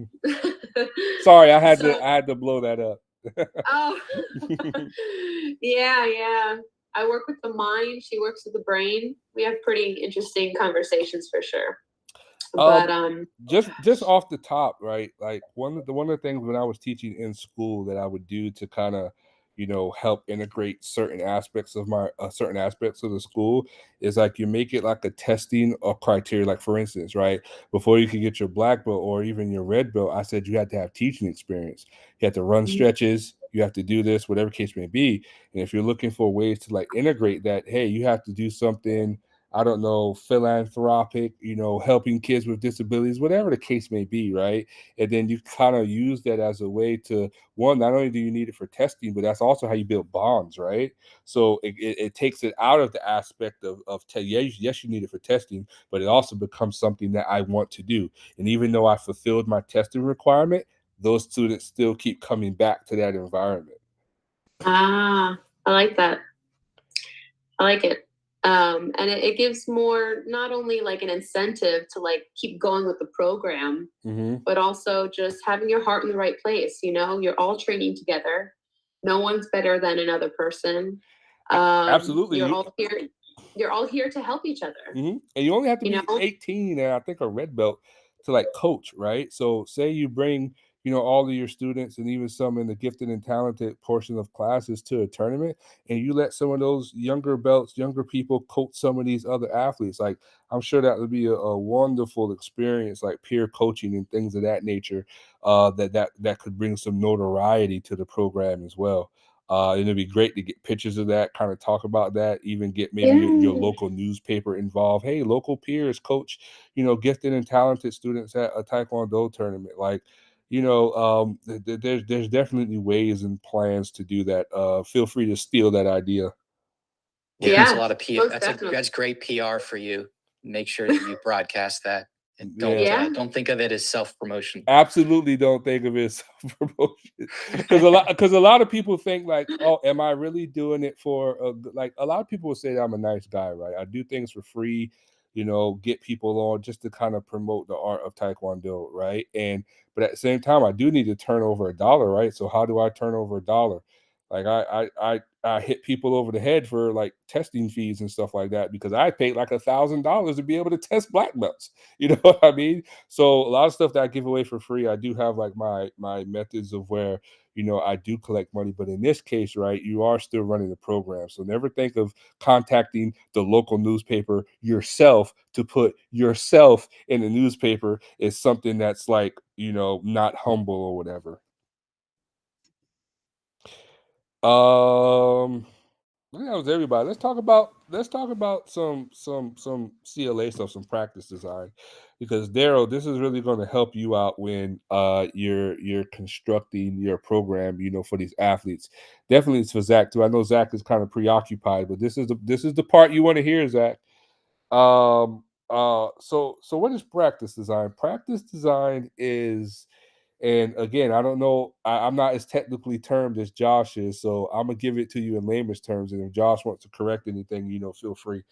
Sorry, I had to blow that up. Oh, yeah. I work with the mind. She works with the brain. We have pretty interesting conversations for sure. But just off the top, right? Like one of the things when I was teaching in school that I would do to kind of, help integrate certain aspects of the school is like you make it like a testing of criteria. Like for instance, right, before you could get your black belt or even your red belt, I said you had to have teaching experience. You have to run stretches. You have to do this, whatever case may be. And if you're looking for ways to like integrate that, hey, you have to do something, I don't know, philanthropic, helping kids with disabilities, whatever the case may be, right? And then you kind of use that as a way to, one, not only do you need it for testing, but that's also how you build bonds, right? So it takes it out of the aspect yes, you need it for testing, but it also becomes something that I want to do. And even though I fulfilled my testing requirement, those students still keep coming back to that environment. I like that. I like it. And it gives more, not only like an incentive to like keep going with the program, but also just having your heart in the right place. You're all training together. No one's better than another person. Absolutely. You're all here to help each other. And you only have to be 18 and I think a red belt to like coach, right? So say you bring, all of your students and even some in the gifted and talented portion of classes to a tournament, and you let some of those younger belts, younger people coach some of these other athletes. Like I'm sure that would be a wonderful experience, like peer coaching and things of that nature, that could bring some notoriety to the program as well. And it'd be great to get pictures of that, kind of talk about that, even get maybe your local newspaper involved. Hey, local peers coach, gifted and talented students at a Taekwondo tournament. Like, there's definitely ways and plans to do that. Feel free to steal that idea. Yeah, that's a lot of PR. That's great PR for you. Make sure that you broadcast that. And don't think of it as self-promotion. Absolutely don't think of it as self-promotion. Because a lot of people think like, oh, am I really doing it for like a lot of people will say that I'm a nice guy, right? I do things for free, get people on just to kind of promote the art of Taekwondo, right? But at the same time, I do need to turn over a dollar, right? So how do I turn over a dollar? Like I hit people over the head for like testing fees and stuff like that because I paid like $1,000 to be able to test black belts. You know what I mean? So a lot of stuff that I give away for free, I do have like my methods of where I do collect money. But in this case, right, you are still running the program. So never think of contacting the local newspaper yourself to put yourself in the newspaper is something that's like, not humble or whatever. I think that was everybody. Let's talk about some CLA stuff, some practice design, because Daryl, this is really going to help you out when you're constructing your program, for these athletes. Definitely it's for Zach too. I know Zach is kind of preoccupied, but this is the part you want to hear, Zach. So what is practice design? Practice design is, and again, I don't know, I'm not as technically termed as Josh is, so I'm gonna give it to you in layman's terms. And if Josh wants to correct anything, feel free.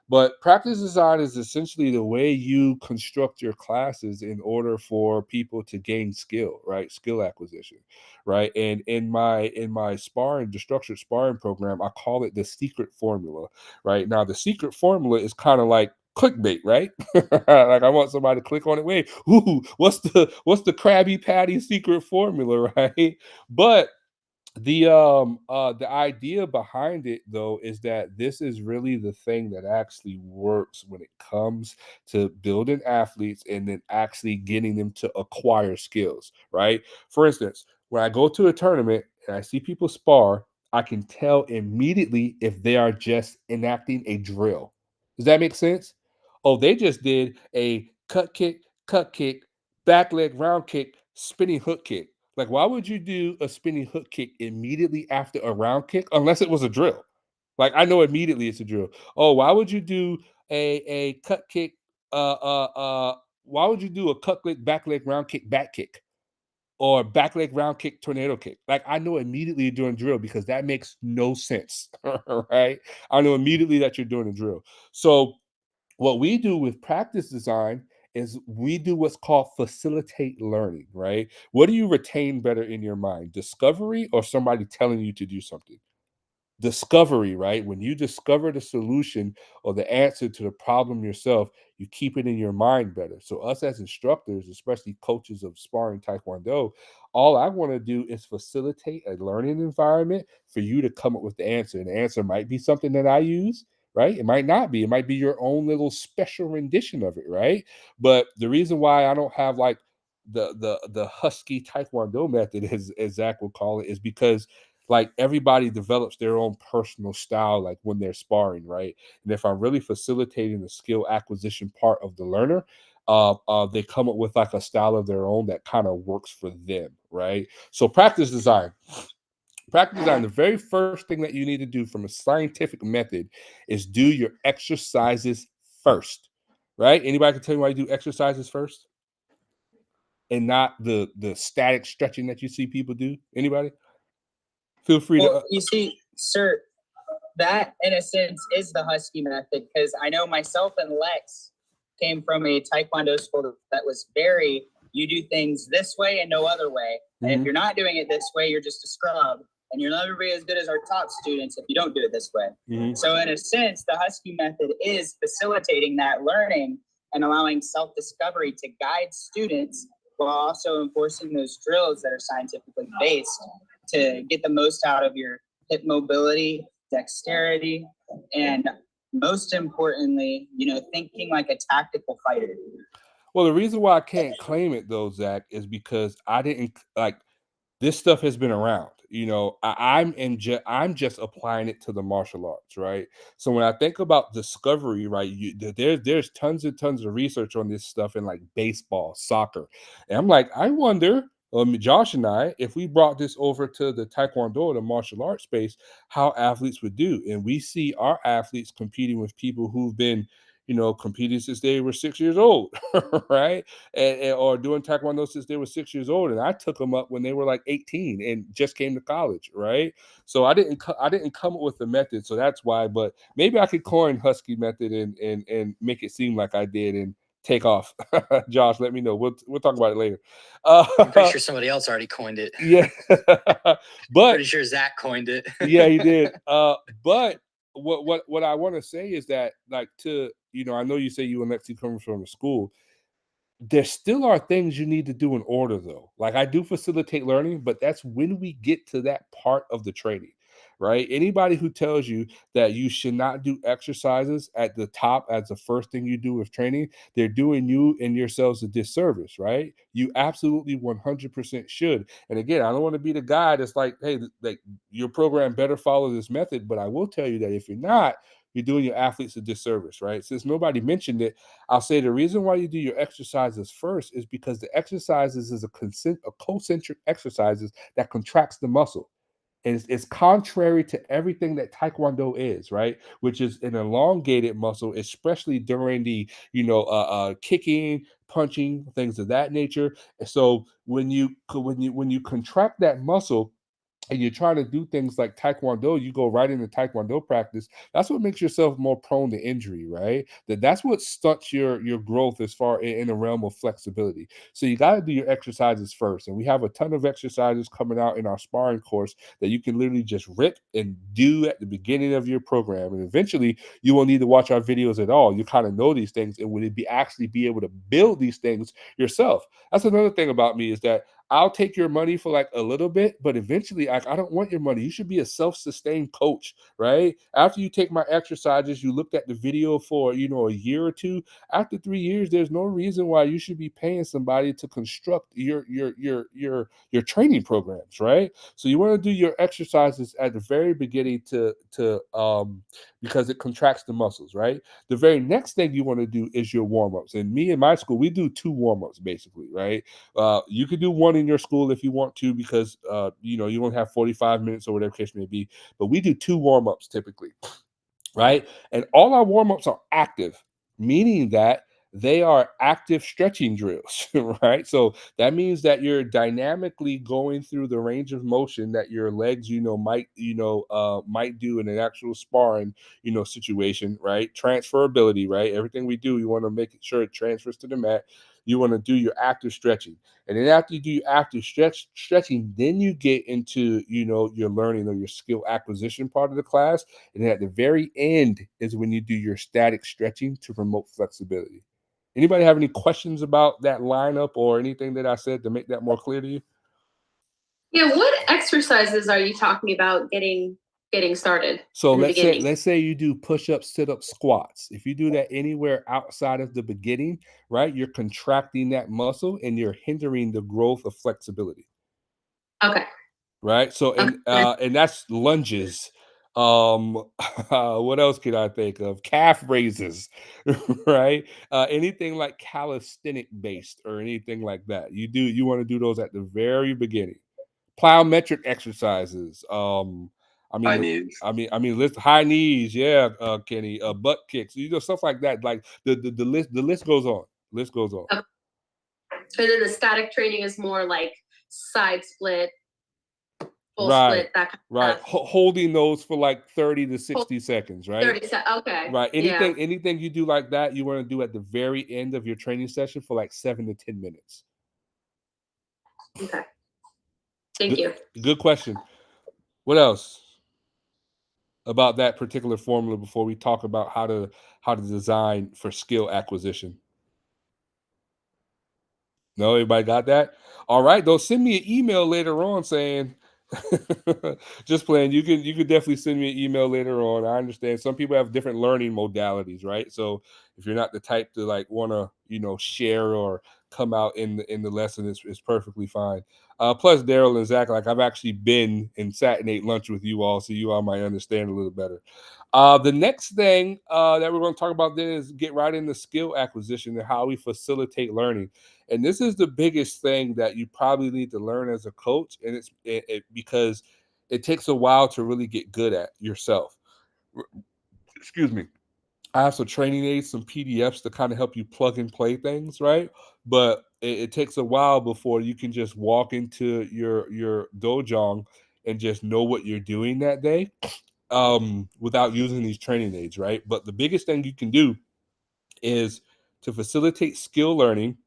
But practice design is essentially the way you construct your classes in order for people to gain skill, right? Skill acquisition, right? And in my sparring, the structured sparring program, I call it the secret formula, right? Now, the secret formula is kind of like clickbait, right? Like I want somebody to click on it. Wait, ooh, what's the Krabby Patty secret formula, right? But the idea behind it though is that this is really the thing that actually works when it comes to building athletes and then actually getting them to acquire skills, right? For instance, when I go to a tournament and I see people spar, I can tell immediately if they are just enacting a drill. Does that make sense? Oh, they just did a cut kick, back leg round kick, spinning hook kick. Like, why would you do a spinning hook kick immediately after a round kick unless it was a drill? Like, I know immediately it's a drill. Oh, why would you do a cut kick? Why would you do a cut kick, back leg, round kick, back kick, or back leg, round kick, tornado kick? Like, I know immediately you're doing drill because that makes no sense, right? I know immediately that you're doing a drill. So what we do with practice design is we do what's called facilitate learning, right? What do you retain better in your mind, discovery or somebody telling you to do something? Discovery, right? When you discover the solution or the answer to the problem yourself, you keep it in your mind better. So, us as instructors, especially coaches of sparring Taekwondo, all I want to do is facilitate a learning environment for you to come up with the answer. And the answer might be something that I use, right? It might not be. It might be your own little special rendition of it, right? But the reason why I don't have like the husky Taekwondo method, as Zach would call it, is because like everybody develops their own personal style like when they're sparring, right? And if I'm really facilitating the skill acquisition part of the learner, they come up with like a style of their own that kind of works for them, right? So practice design, the very first thing that you need to do from a scientific method is do your exercises first, right? Anybody can tell me why you do exercises first and not the static stretching that you see people do? Anybody? Feel free to Well, you see, sir, that in a sense is the Husky method, because I know myself and Lex came from a Taekwondo school that was very, you do things this way and no other way. And if you're not doing it this way, you're just a scrub. And you'll never be as good as our top students if you don't do it this way. So in a sense, the Husky method is facilitating that learning and allowing self-discovery to guide students while also enforcing those drills that are scientifically based to get the most out of your hip mobility, dexterity, and most importantly, thinking like a tactical fighter. Well, the reason why I can't claim it though, Zach, is because I didn't like this stuff has been around. I'm just applying it to the martial arts, right? So when I think about discovery, right, there's tons and tons of research on this stuff in like baseball, soccer, and I'm like, I wonder, Josh and I, if we brought this over to the Taekwondo, the martial arts space, how athletes would do, and we see our athletes competing with people who've been competing since they were 6 years old, right? Or doing Taekwondo since they were 6 years old. And I took them up when they were like 18 and just came to college, right? So I didn't come up with the method, so that's why. But maybe I could coin Husky method and make it seem like I did and take off. Josh, let me know. We'll talk about it later. I'm pretty sure somebody else already coined it. Yeah, but Pretty sure Zach coined it. yeah, he did. But what I want to say is that like I know you say you and Lexi come from a school. There still are things you need to do in order though. Like I do facilitate learning, but that's when we get to that part of the training, right? Anybody who tells you that you should not do exercises at the top as the first thing you do with training, they're doing you and yourselves a disservice, right? You absolutely 100% should. And again, I don't want to be the guy that's like, hey, like your program better follow this method, but I will tell you that if you're not, you're doing your athletes a disservice, right? Since nobody mentioned it, I'll say the reason why you do your exercises first is because the exercises is a concentric exercises that contracts the muscle. And it's contrary to everything that Taekwondo is, right? Which is an elongated muscle, especially during the, kicking, punching, things of that nature. So when you contract that muscle, and you're trying to do things like Taekwondo, you go right into Taekwondo practice. That's what makes yourself more prone to injury, right? That's what stunts your growth as far in the realm of flexibility. So you got to do your exercises first. And we have a ton of exercises coming out in our sparring course that you can literally just rip and do at the beginning of your program. And eventually you won't need to watch our videos at all. You kind of know these things and would actually be able to build these things yourself. That's another thing about me is that I'll take your money for like a little bit, but eventually I don't want your money. You should be a self-sustained coach, right? After you take my exercises, you looked at the video for, a year or two. After 3 years, there's no reason why you should be paying somebody to construct your training programs, right? So you want to do your exercises at the very beginning to because it contracts the muscles, right? The very next thing you want to do is your warm-ups. And me and my school, we do 2 warm-ups basically, right? You can do one in your school if you want to, because you won't have 45 minutes or whatever case may be. But we do 2 warm-ups typically, right? And all our warm-ups are active, meaning that they are active stretching drills, right? So that means that you're dynamically going through the range of motion that your legs, might do in an actual sparring, situation, right? Transferability, right? Everything we do, you want to make sure it transfers to the mat. You want to do your active stretching. And then after you do your active stretching, then you get into, your learning or your skill acquisition part of the class. And then at the very end is when you do your static stretching to promote flexibility. Anybody have any questions about that lineup or anything that I said to make that more clear to you? Yeah, what exercises are you talking about getting started So in the let's say beginning? let's say you do push-ups, sit-ups, squats. If you do that anywhere outside of the beginning, right, you're contracting that muscle and you're hindering the growth of flexibility. Okay. Right. So Okay. and that's lunges. What else could I think of? Calf raises, right? Anything like calisthenic based or anything like that. You want to do those at the very beginning. Plyometric exercises. I High mean, knees. list high knees, yeah, Kenny, butt kicks, stuff like that. Like the list goes on. List goes on. Okay. And then the static training is more like side split, full Right, split, that kind right. of stuff. Holding those for like 30 to 60 seconds, right? 30 okay. Right. Yeah. Anything you do like that, you want to do at the very end of your training session for like 7 to 10 minutes. Okay. Thank you. Good question. What else about that particular formula before we talk about how to design for skill acquisition? No, everybody got that? All right, though. Send me an email later on saying, just playing. You can definitely send me an email later on. I understand some people have different learning modalities, right? So if you're not the type to like want to, share or come out in the lesson, it's perfectly fine. Plus, Daryl and Zach, like I've actually been and sat and ate lunch with you all, so you all might understand a little better. The next thing that we're going to talk about then is get right into skill acquisition and how we facilitate learning. And this is the biggest thing that you probably need to learn as a coach, and because it takes a while to really get good at yourself. Excuse me. I have some training aids, some PDFs to kind of help you plug and play things, right? But it takes a while before you can just walk into your dojo and just know what you're doing that day, without using these training aids, right? But the biggest thing you can do is to facilitate skill learning.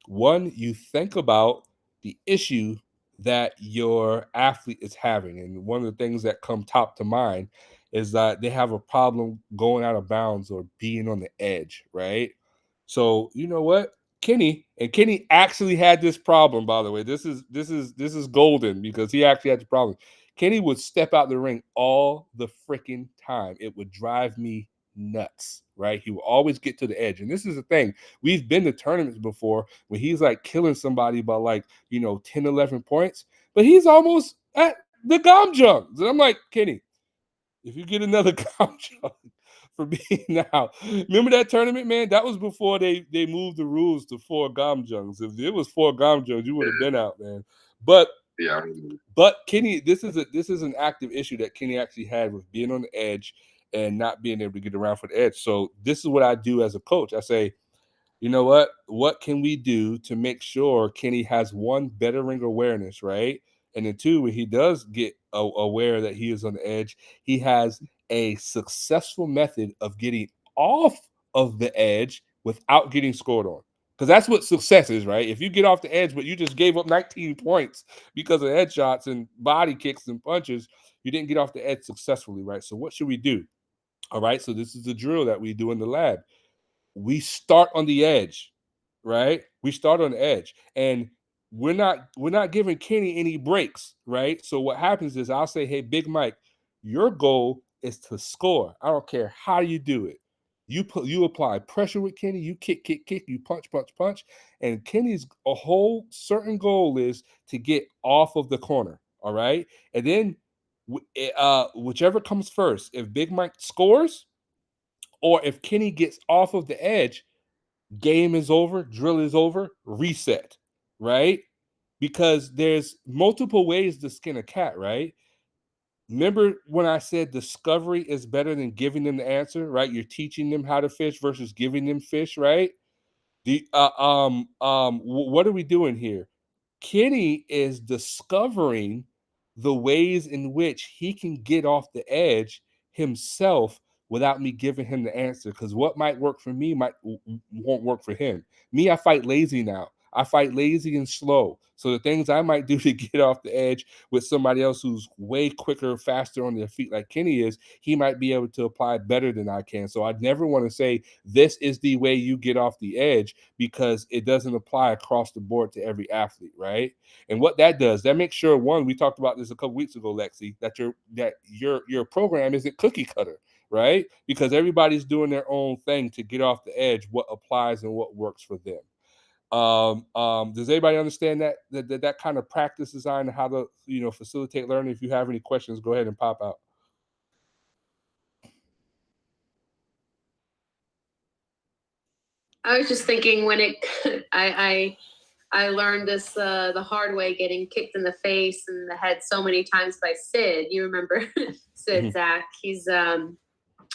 One, you think about the issue that your athlete is having. And one of the things that come top to mind is that they have a problem going out of bounds or being on the edge, right? So, you know what? Kenny actually had this problem, by the way. This is golden because he actually had the problem. Kenny would step out the ring all the freaking time. It would drive me nuts, right? He will always get to the edge. And this is the thing. We've been to tournaments before when he's like killing somebody by like, 10, 11 points, but he's almost at the gom jungs. And I'm like, Kenny, if you get another gom jung for being out, remember that tournament, man? That was before they moved the rules to 4 gom jungs. If it was 4 gom jungs, you would have been out, man. But Yeah. but Kenny, this is an active issue that Kenny actually had with being on the edge and not being able to get around for the edge. So this is what I do as a coach. I say, you know what? What can we do to make sure Kenny has one, better ring awareness, right? And then two, when he does get aware that he is on the edge, he has a successful method of getting off of the edge without getting scored on. Because that's what success is, right? If you get off the edge, but you just gave up 19 points because of headshots and body kicks and punches, you didn't get off the edge successfully, right? So what should we do? All right. So this is the drill that we do in the lab. We start on the edge, right? We start on the edge, and we're not giving Kenny any breaks, right? So what happens is I'll say, "Hey, Big Mike, your goal is to score. I don't care how you do it. You apply pressure with Kenny. You kick, kick, kick. You punch, punch, punch. And Kenny's a whole certain goal is to get off of the corner. All right, and then whichever comes first. If Big Mike scores, or if Kenny gets off of the edge, game is over, drill is over, reset, right? Because there's multiple ways to skin a cat, right? Remember when I said discovery is better than giving them the answer, right? You're teaching them how to fish versus giving them fish, right? What are we doing here? Kenny is discovering the ways in which he can get off the edge himself without me giving him the answer. Because what might work for me won't work for him. Me, I fight lazy now. I fight lazy and slow. So the things I might do to get off the edge with somebody else who's way quicker, faster on their feet, like Kenny is, he might be able to apply better than I can. So I'd never want to say this is the way you get off the edge, because it doesn't apply across the board to every athlete, right? And what that does, that makes sure, one, we talked about this a couple weeks ago, Lexi, that your program isn't cookie cutter, right? Because everybody's doing their own thing to get off the edge, what applies and what works for them. Does everybody understand that kind of practice design and how to facilitate learning? If you have any questions, go ahead and pop out. I was just thinking when I learned this the hard way, getting kicked in the face and the head so many times by Sid. You remember Sid, Zach? He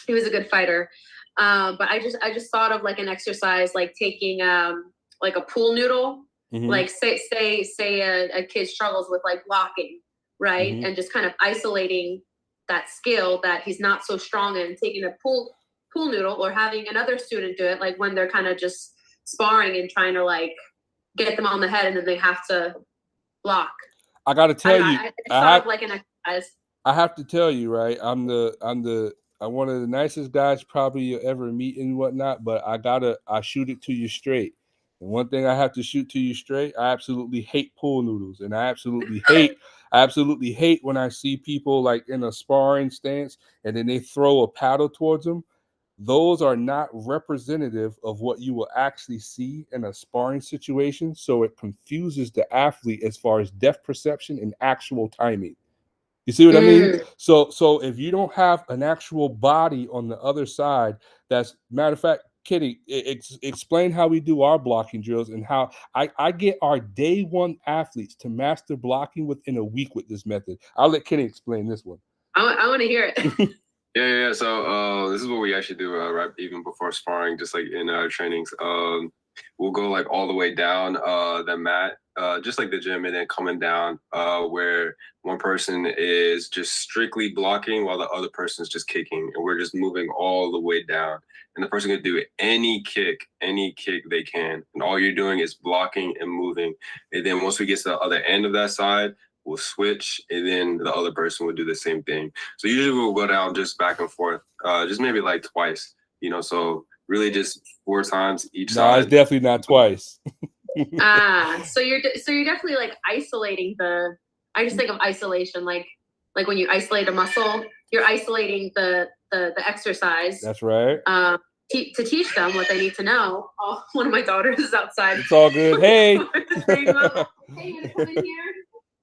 was a good fighter. But I just thought of like an exercise, like taking like a pool noodle, like say a kid struggles with like blocking, right? And just kind of isolating that skill that he's not so strong in, taking a pool noodle, or having another student do it, like when they're kind of just sparring and trying to like get them on the head and then they have to block. I got to tell you, like an exercise. I have to tell you, right? I'm one of the nicest guys probably you'll ever meet and whatnot, but I shoot it to you straight. And one thing I have to shoot to you straight, I absolutely hate pool noodles, and I absolutely hate when I see people like in a sparring stance and then they throw a paddle towards them. Those are not representative of what you will actually see in a sparring situation. So it confuses the athlete as far as depth perception and actual timing. You see what I mean? So if you don't have an actual body on the other side, that's matter of fact, Kenny, explain how we do our blocking drills and how I get our day one athletes to master blocking within a week with this method. I'll let Kenny explain this one. I want to hear it. Yeah. So this is what we actually do right even before sparring, just like in our trainings. We'll go like all the way down the mat, just like the gym, and then coming down where one person is just strictly blocking while the other person is just kicking, and we're just moving all the way down. And the person can do any kick they can, and all you're doing is blocking and moving. And then once we get to the other end of that side, we'll switch, and then the other person will do the same thing. So usually we'll go down just back and forth, just maybe like twice, so really just 4 times each side. No, it's definitely not twice. So you're definitely like isolating I just think of isolation, like when you isolate a muscle, you're isolating the exercise. That's right. To teach them what they need to know. Oh, one of my daughters is outside. It's all good. Hey. Hey, you want to come in here?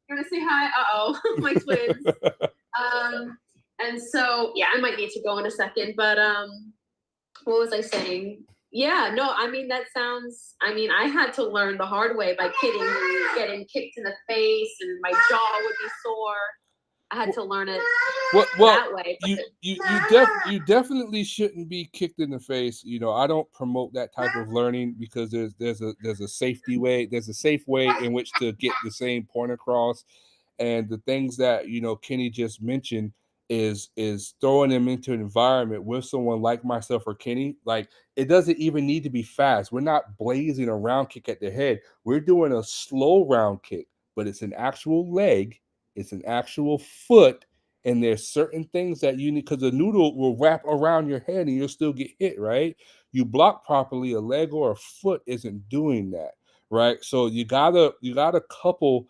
You want to say hi? My twins. And so, yeah, I might need to go in a second, but what was I saying? Yeah, no, I mean, I had to learn the hard way by getting kicked in the face, and my jaw would be sore. I had to learn it that way. You definitely shouldn't be kicked in the face. I don't promote that type of learning, because there's a safety way. There's a safe way in which to get the same point across. And the things that Kenny just mentioned is throwing them into an environment with someone like myself or Kenny. Like, it doesn't even need to be fast. We're not blazing a round kick at the head. We're doing a slow round kick, but it's an actual leg. It's an actual foot, and there's certain things that you need, because the noodle will wrap around your head and you'll still get hit, right? You block properly, a leg or a foot isn't doing that, right? So you gotta couple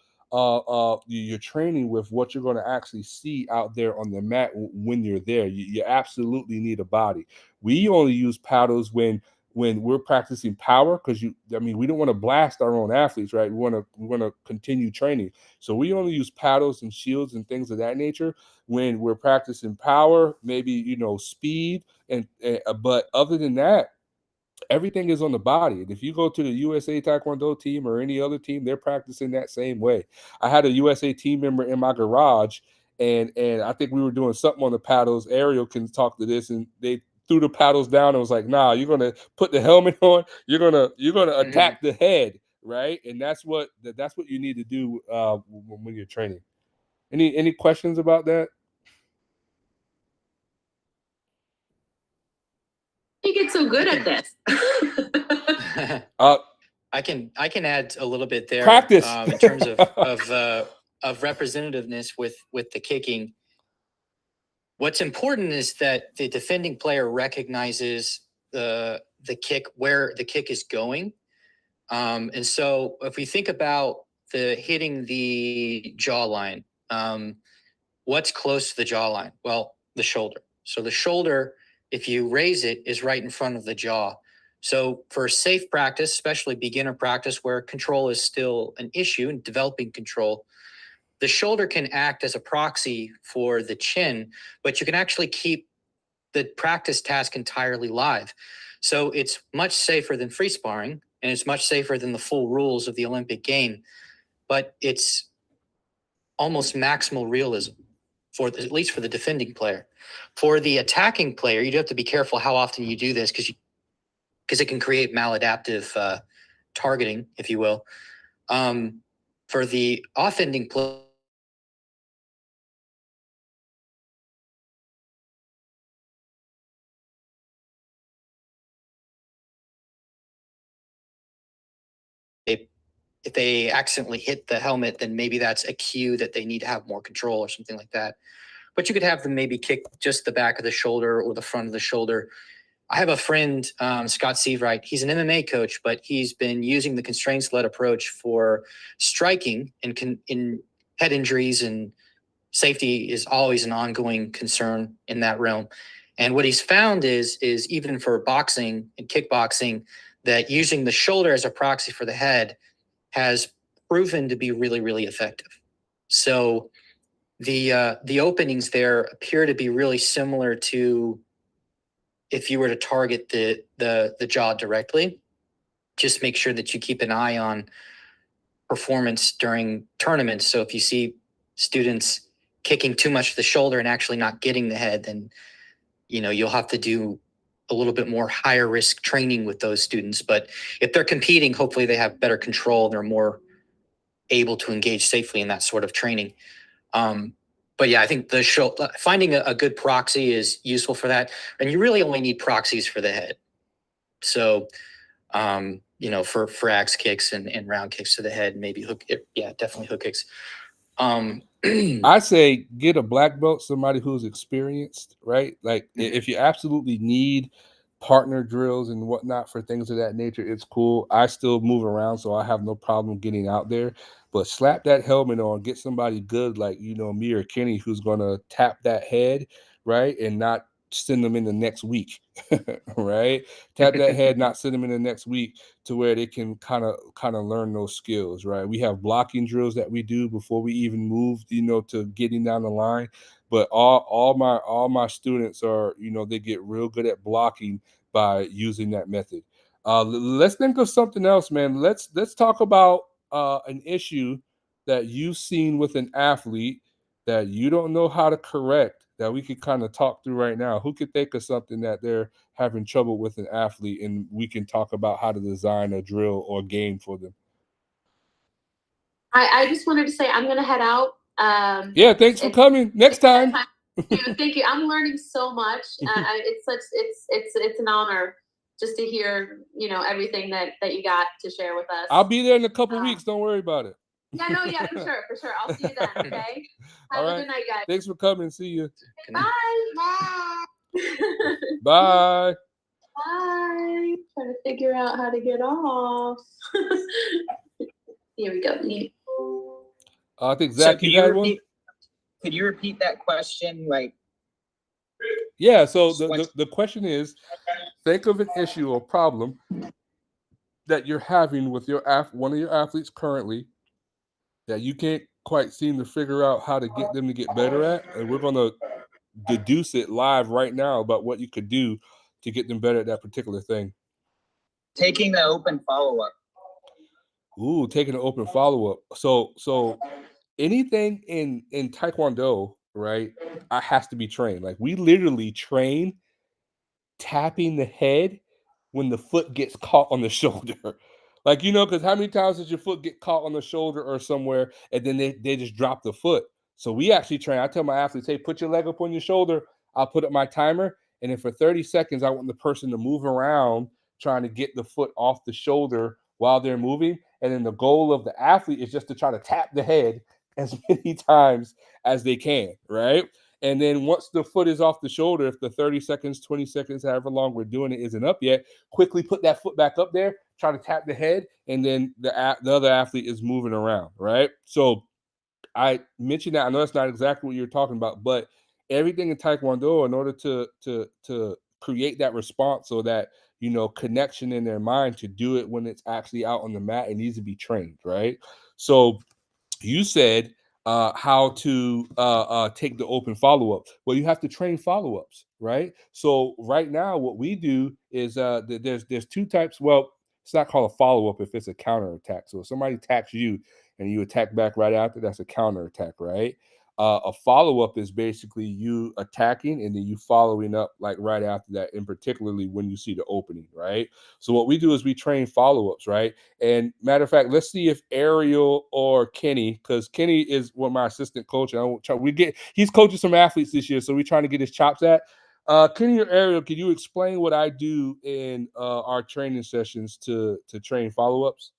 your training with what you're going to actually see out there on the mat when you're there. You absolutely need a body. We only use paddles when we're practicing power, because we don't want to blast our own athletes, right? We want to continue training. So we only use paddles and shields and things of that nature when we're practicing power, maybe speed, but other than that, everything is on the body. And if you go to the USA Taekwondo team or any other team, they're practicing that same way. I had a USA team member in my garage, and I think we were doing something on the paddles. Ariel can talk to this, and they threw the paddles down and was like, nah, you're gonna put the helmet on, you're gonna attack the head, right? And that's what you need to do when you're training. Any questions about that? You get so good at this. I can add a little bit there. Practice. In terms of representativeness with the kicking. What's important is that the defending player recognizes the kick, where the kick is going. And so if we think about the hitting the jawline, what's close to the jawline? Well, the shoulder. So the shoulder, if you raise it, is right in front of the jaw. So for safe practice, especially beginner practice where control is still an issue and developing control, the shoulder can act as a proxy for the chin, but you can actually keep the practice task entirely live. So it's much safer than free sparring, and it's much safer than the full rules of the Olympic game, but it's almost maximal realism at least for the defending player. For the attacking player, you do have to be careful how often you do this because it can create maladaptive targeting, if you will. For the offending player, if they accidentally hit the helmet, then maybe that's a cue that they need to have more control or something like that. But you could have them maybe kick just the back of the shoulder or the front of the shoulder. I have a friend, Scott Seavright. He's an MMA coach, but he's been using the constraints-led approach for striking in head injuries, and safety is always an ongoing concern in that realm. And what he's found is even for boxing and kickboxing, that using the shoulder as a proxy for the head has proven to be really, really effective. So the openings there appear to be really similar to if you were to target the jaw directly. Just make sure that you keep an eye on performance during tournaments. So if you see students kicking too much to the shoulder and actually not getting the head, then you'll have to do a little bit more higher risk training with those students. But if they're competing, hopefully they have better control. They're more able to engage safely in that sort of training. But yeah, I think finding a good proxy is useful for that. And you really only need proxies for the head. So, for axe kicks and round kicks to the head, maybe definitely hook kicks. I say get a black belt, somebody who's experienced, right? Like if you absolutely need partner drills and whatnot for things of that nature, it's cool. I still move around, so I have no problem getting out there. But slap that helmet on, get somebody good like me or Kenny who's gonna tap that head, right, and not send them in the next week, right? Tap that head, not send them in the next week to where they can kind of learn those skills, right? We have blocking drills that we do before we even move, to getting down the line. But all my students are, they get real good at blocking by using that method. Let's think of something else, man. Let's talk about an issue that you've seen with an athlete that you don't know how to correct, that we could kind of talk through right now. Who could think of something that they're having trouble with an athlete, and we can talk about how to design a drill or game for them? I just wanted to say I'm going to head out. Yeah, thanks for coming. Next time. Thank you. I'm learning so much. It's an honor just to hear everything that you got to share with us. I'll be there in a couple weeks. Don't worry about it. Yeah, for sure. I'll see you then. Okay. Have a good night, guys. Thanks for coming. See you. Bye. Bye. Bye. Trying to figure out how to get off. Here we go. I think Zach, you had one. Could you repeat that question? Yeah. So the question is, think of an issue or problem that you're having with one of your athletes currently that you can't quite seem to figure out how to get them to get better at, and we're going to deduce it live right now about what you could do to get them better at that particular thing. Taking the open follow-up. Ooh, taking an open follow-up. So anything in Taekwondo, right, has to be trained. Like we literally train tapping the head when the foot gets caught on the shoulder. Like, because how many times does your foot get caught on the shoulder or somewhere and then they just drop the foot? So we actually train. I tell my athletes, hey, put your leg up on your shoulder. I'll put up my timer. And then for 30 seconds, I want the person to move around trying to get the foot off the shoulder while they're moving. And then the goal of the athlete is just to try to tap the head as many times as they can, right? And then once the foot is off the shoulder, if the 30 seconds, 20 seconds, however long we're doing it isn't up yet, quickly put that foot back up there, try to tap the head, and then the other athlete is moving around, right? So I mentioned that. I know that's not exactly what you're talking about, but everything in Taekwondo, in order to create that response or that connection in their mind to do it when it's actually out on the mat, it needs to be trained, right? So you said how to take the open follow-up. Well, you have to train follow-ups, right? So right now, what we do is there's two types. Well, it's not called a follow-up if it's a counter attack. So if somebody attacks you and you attack back right after, that's a counter attack, right? A follow-up is basically you attacking and then you following up like right after that, and particularly when you see the opening, right? So what we do is we train follow-ups, right? And matter of fact, let's see if Ariel or Kenny, because Kenny is my assistant coach. And he's coaching some athletes this year, so we're trying to get his chops at. Kenny or Ariel, can you explain what I do in our training sessions to train follow-ups?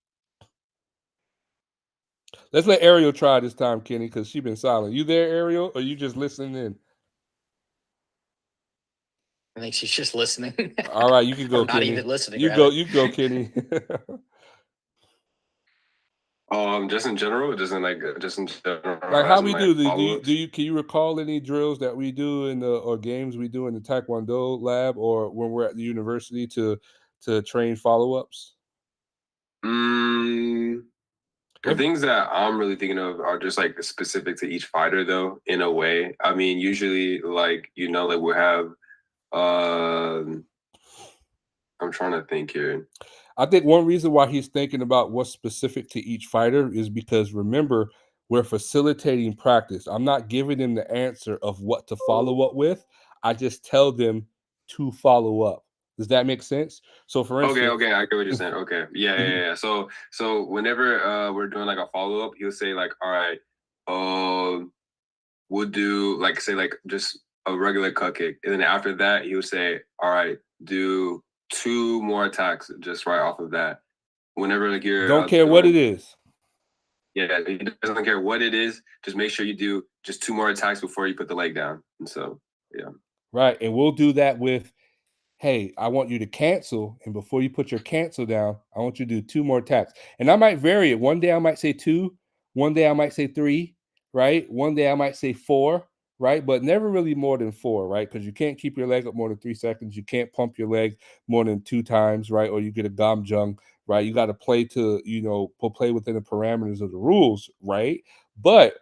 Let's let Ariel try this time, Kenny, because she's been silent. You there, Ariel, or you just listening in? I think she's just listening. All right, you can go, Or not Kenny. even listening. You rather. go, Kenny. Just in general, just in general. Like how as in, we like, do follow-ups? can you recall any drills that we do or games we do in the Taekwondo lab or when we're at the university to train follow-ups? The things that I'm really thinking of are just like specific to each fighter, though, in a way. I mean, usually, like we'll have. I'm trying to think here. I think one reason why he's thinking about what's specific to each fighter is because remember, we're facilitating practice. I'm not giving them the answer of what to follow up with. I just tell them to follow up. Does that make sense? So for instance, Okay, I get what you're saying. Okay, yeah. So whenever we're doing like a follow up, he'll say like, all right, we'll do like say like just a regular cut kick, and then after that he would say, all right, do 2 more attacks just right off of that. Whenever like you're don't care what it is. Yeah, he doesn't care what it is. Just make sure you do just 2 more attacks before you put the leg down. And so, yeah. Right. And we'll do that with, hey, I want you to cancel. And before you put your cancel down, I want you to do 2 more attacks. And I might vary it. One day I might say 2. One day I might say 3. Right. One day I might say 4. Right. But never really more than 4. Right. Because you can't keep your leg up more than 3 seconds. You can't pump your leg more than 2 times. Right. Or you get a gam jung. Right. You got to play play within the parameters of the rules. Right. But,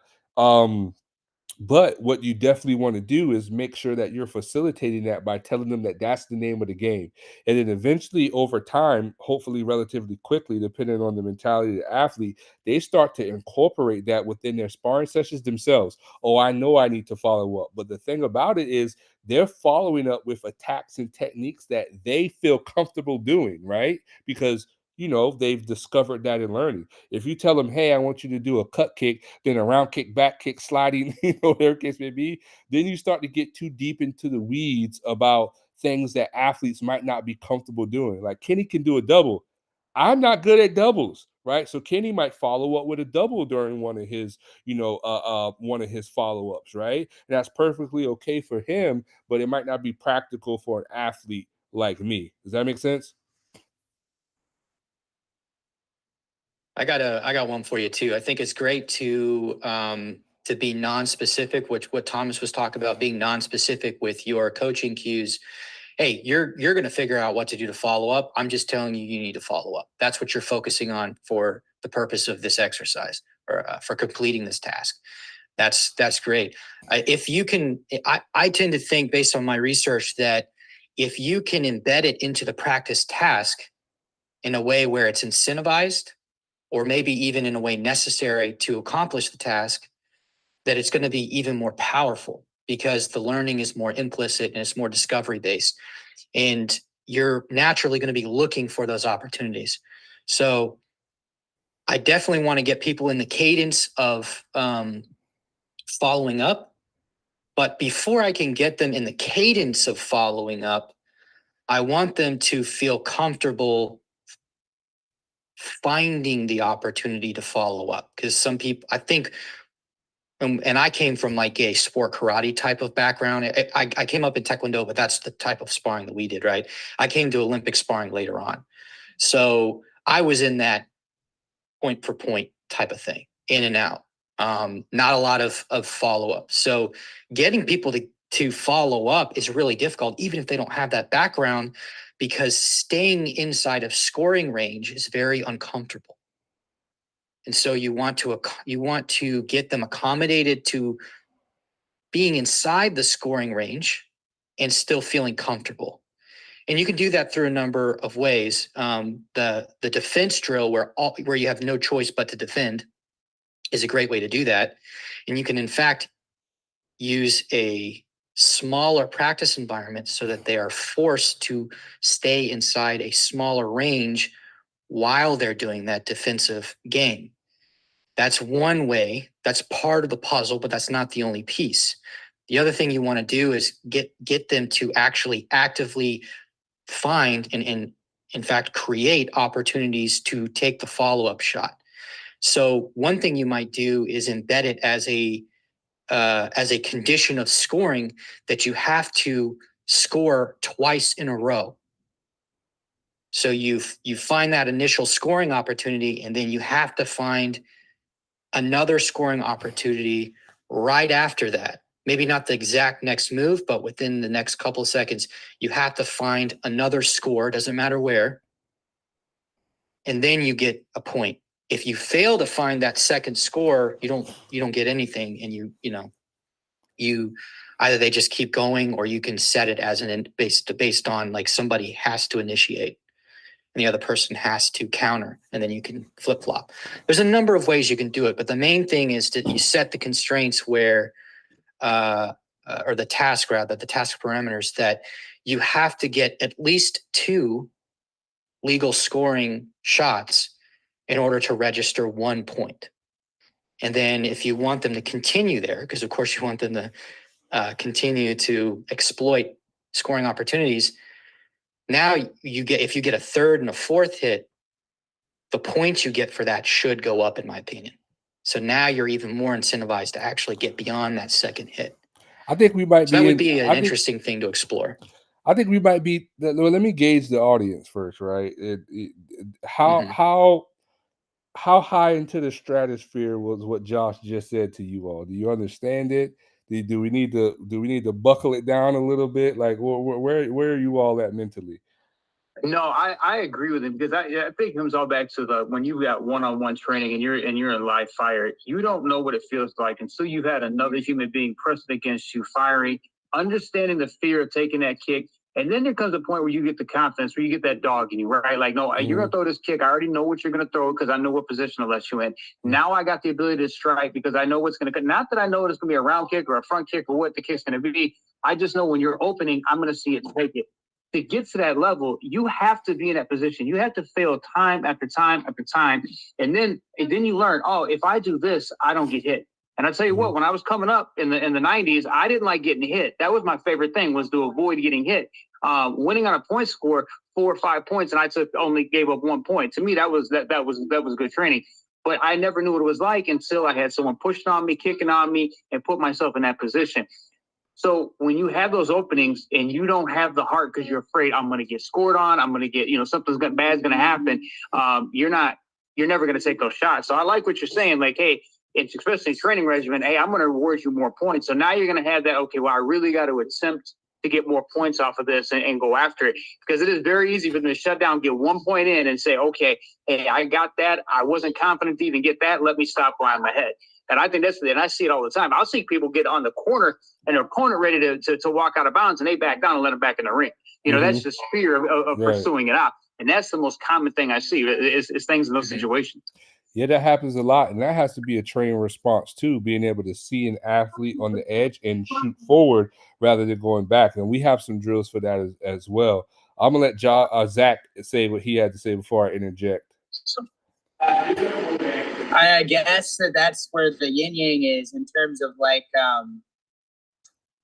what you definitely want to do is make sure that you're facilitating that by telling them that that's the name of the game. And then eventually, over time, hopefully relatively quickly, depending on the mentality of the athlete, they start to incorporate that within their sparring sessions themselves. Oh, I know I need to follow up. But the thing about it is they're following up with attacks and techniques that they feel comfortable doing, right? Because they've discovered that in learning. If you tell them, hey, I want you to do a cut kick, then a round kick, back kick, sliding, whatever case may be, then you start to get too deep into the weeds about things that athletes might not be comfortable doing. Like Kenny can do a double. I'm not good at doubles, right? So Kenny might follow up with a double during one of his follow-ups, right? And that's perfectly okay for him, but it might not be practical for an athlete like me. Does that make sense? I got one for you too. I think it's great to be non-specific, which what Thomas was talking about, being non-specific with your coaching cues. Hey, you're going to figure out what to do to follow up. I'm just telling you, you need to follow up. That's what you're focusing on for the purpose of this exercise or for completing this task. That's great. If you can, I tend to think based on my research that if you can embed it into the practice task in a way where it's incentivized, or maybe even in a way necessary to accomplish the task, that it's going to be even more powerful because the learning is more implicit and it's more discovery based. And you're naturally going to be looking for those opportunities. So I definitely want to get people in the cadence of following up. But before I can get them in the cadence of following up, I want them to feel comfortable finding the opportunity to follow up. Because some people, I think, and I came from like a sport karate type of background. I came up in Taekwondo, but that's the type of sparring that we did, right? I came to Olympic sparring later on. So I was in that point for point type of thing, in and out. Not a lot of follow-up. So getting people to follow up is really difficult, even if they don't have that background, because staying inside of scoring range is very uncomfortable. And so you want to get them accommodated to being inside the scoring range and still feeling comfortable. And you can do that through a number of ways. The defense drill where you have no choice but to defend is a great way to do that. And you can, in fact, use a smaller practice environment so that they are forced to stay inside a smaller range while they're doing that defensive game. That's one way. That's part of the puzzle, but that's not the only piece. The other thing you want to do is get them to actually actively find and in fact create opportunities to take the follow-up shot. So one thing you might do is embed it as a condition of scoring that you have to score twice in a row. So you find that initial scoring opportunity, and then you have to find another scoring opportunity right after that. Maybe not the exact next move, but within the next couple of seconds, you have to find another score, doesn't matter where, and then you get a point. If you fail to find that second score, you don't get anything, and you either they just keep going, or you can set it as based on like somebody has to initiate and the other person has to counter, and then you can flip flop. There's a number of ways you can do it, but the main thing is that you set the constraints where, or the task parameters that you have to get at least 2 legal scoring shots in order to register 1 point. And then if you want them to continue there, because of course you want them to continue to exploit scoring opportunities, now if you get a third and a fourth hit, the points you get for that should go up, in my opinion. So now you're even more incentivized to actually get beyond that second hit. I think we might So that would be an interesting thing to explore. I think we might be. Well, let me gauge the audience first, right? How high into the stratosphere was what Josh just said to you all? Do you understand it? Do we need to buckle it down a little bit? Like where are you all at mentally? No, I agree with him, because I think it comes all back to when you got one-on-one training and you're in live fire, you don't know what it feels like until you've had another human being pressing against you, firing, understanding the fear of taking that kick. And then there comes a point where you get the confidence, where you get that dog in you, right? Like, no, you're going to throw this kick. I already know what you're going to throw because I know what position to let you in. Now I got the ability to strike because I know what's going to, not that I know it's going to be a round kick or a front kick or what the kick's going to be. I just know when you're opening, I'm going to see it and take it. To get to that level, you have to be in that position. You have to fail time after time after time. And then you learn, oh, if I do this, I don't get hit. And I tell you what, when I was coming up in the 90s, I didn't like getting hit. That was my favorite thing, was to avoid getting hit. Winning on a point score, 4 or 5 points, and I only gave up 1 point. To me, that was good training. But I never knew what it was like until I had someone pushing on me, kicking on me, and put myself in that position. So when you have those openings and you don't have the heart because you're afraid I'm going to get scored on, I'm going to get, something's bad's going to happen, you're never going to take those shots. So I like what you're saying, like, hey, it's especially training regimen, hey, I'm going to reward you more points. So now you're going to have that, okay, well, I really got to attempt to get more points off of this and go after it, because it is very easy for them to shut down, get 1 point in and say, okay, hey, I got that. I wasn't confident to even get that. Let me stop where I'm ahead. And I think and I see it all the time. I'll see people get on the corner and their opponent ready to walk out of bounds, and they back down and let them back in the ring. That's just fear of pursuing it out. And that's the most common thing I see is things in those situations. Yeah, that happens a lot, and that has to be a training response too, being able to see an athlete on the edge and shoot forward rather than going back. And we have some drills for that as well. I'm gonna let Zach say what he had to say before I interject. I guess that's where the yin yang is in terms of like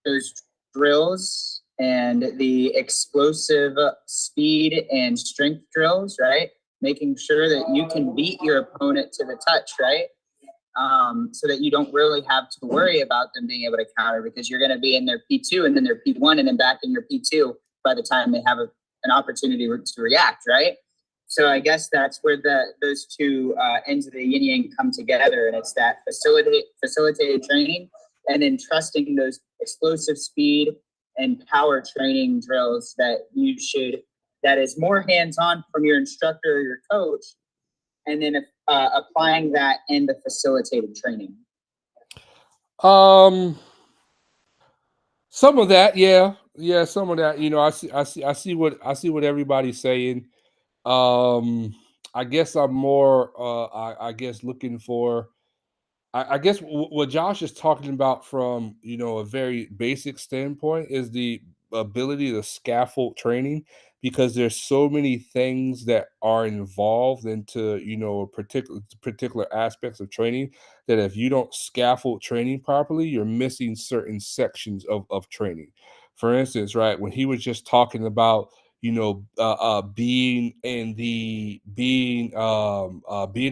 those drills and the explosive speed and strength drills, right? Making sure that you can beat your opponent to the touch, right? So that you don't really have to worry about them being able to counter because you're going to be in their P2 and then their P1 and then back in your P2 by the time they have an opportunity to react, right? So I guess that's where those two ends of the yin yang come together, and it's that facilitated training, and then trusting those explosive speed and power training drills that is more hands-on from your instructor or your coach, and then applying that in the facilitated training. Some of that, yeah, some of that. I see what everybody's saying. I guess I'm more, I guess looking for. I guess what Josh is talking about from a very basic standpoint is the ability to scaffold training, because there's so many things that are involved into particular aspects of training, that if you don't scaffold training properly, you're missing certain sections of training. For instance, right, when he was just talking about being in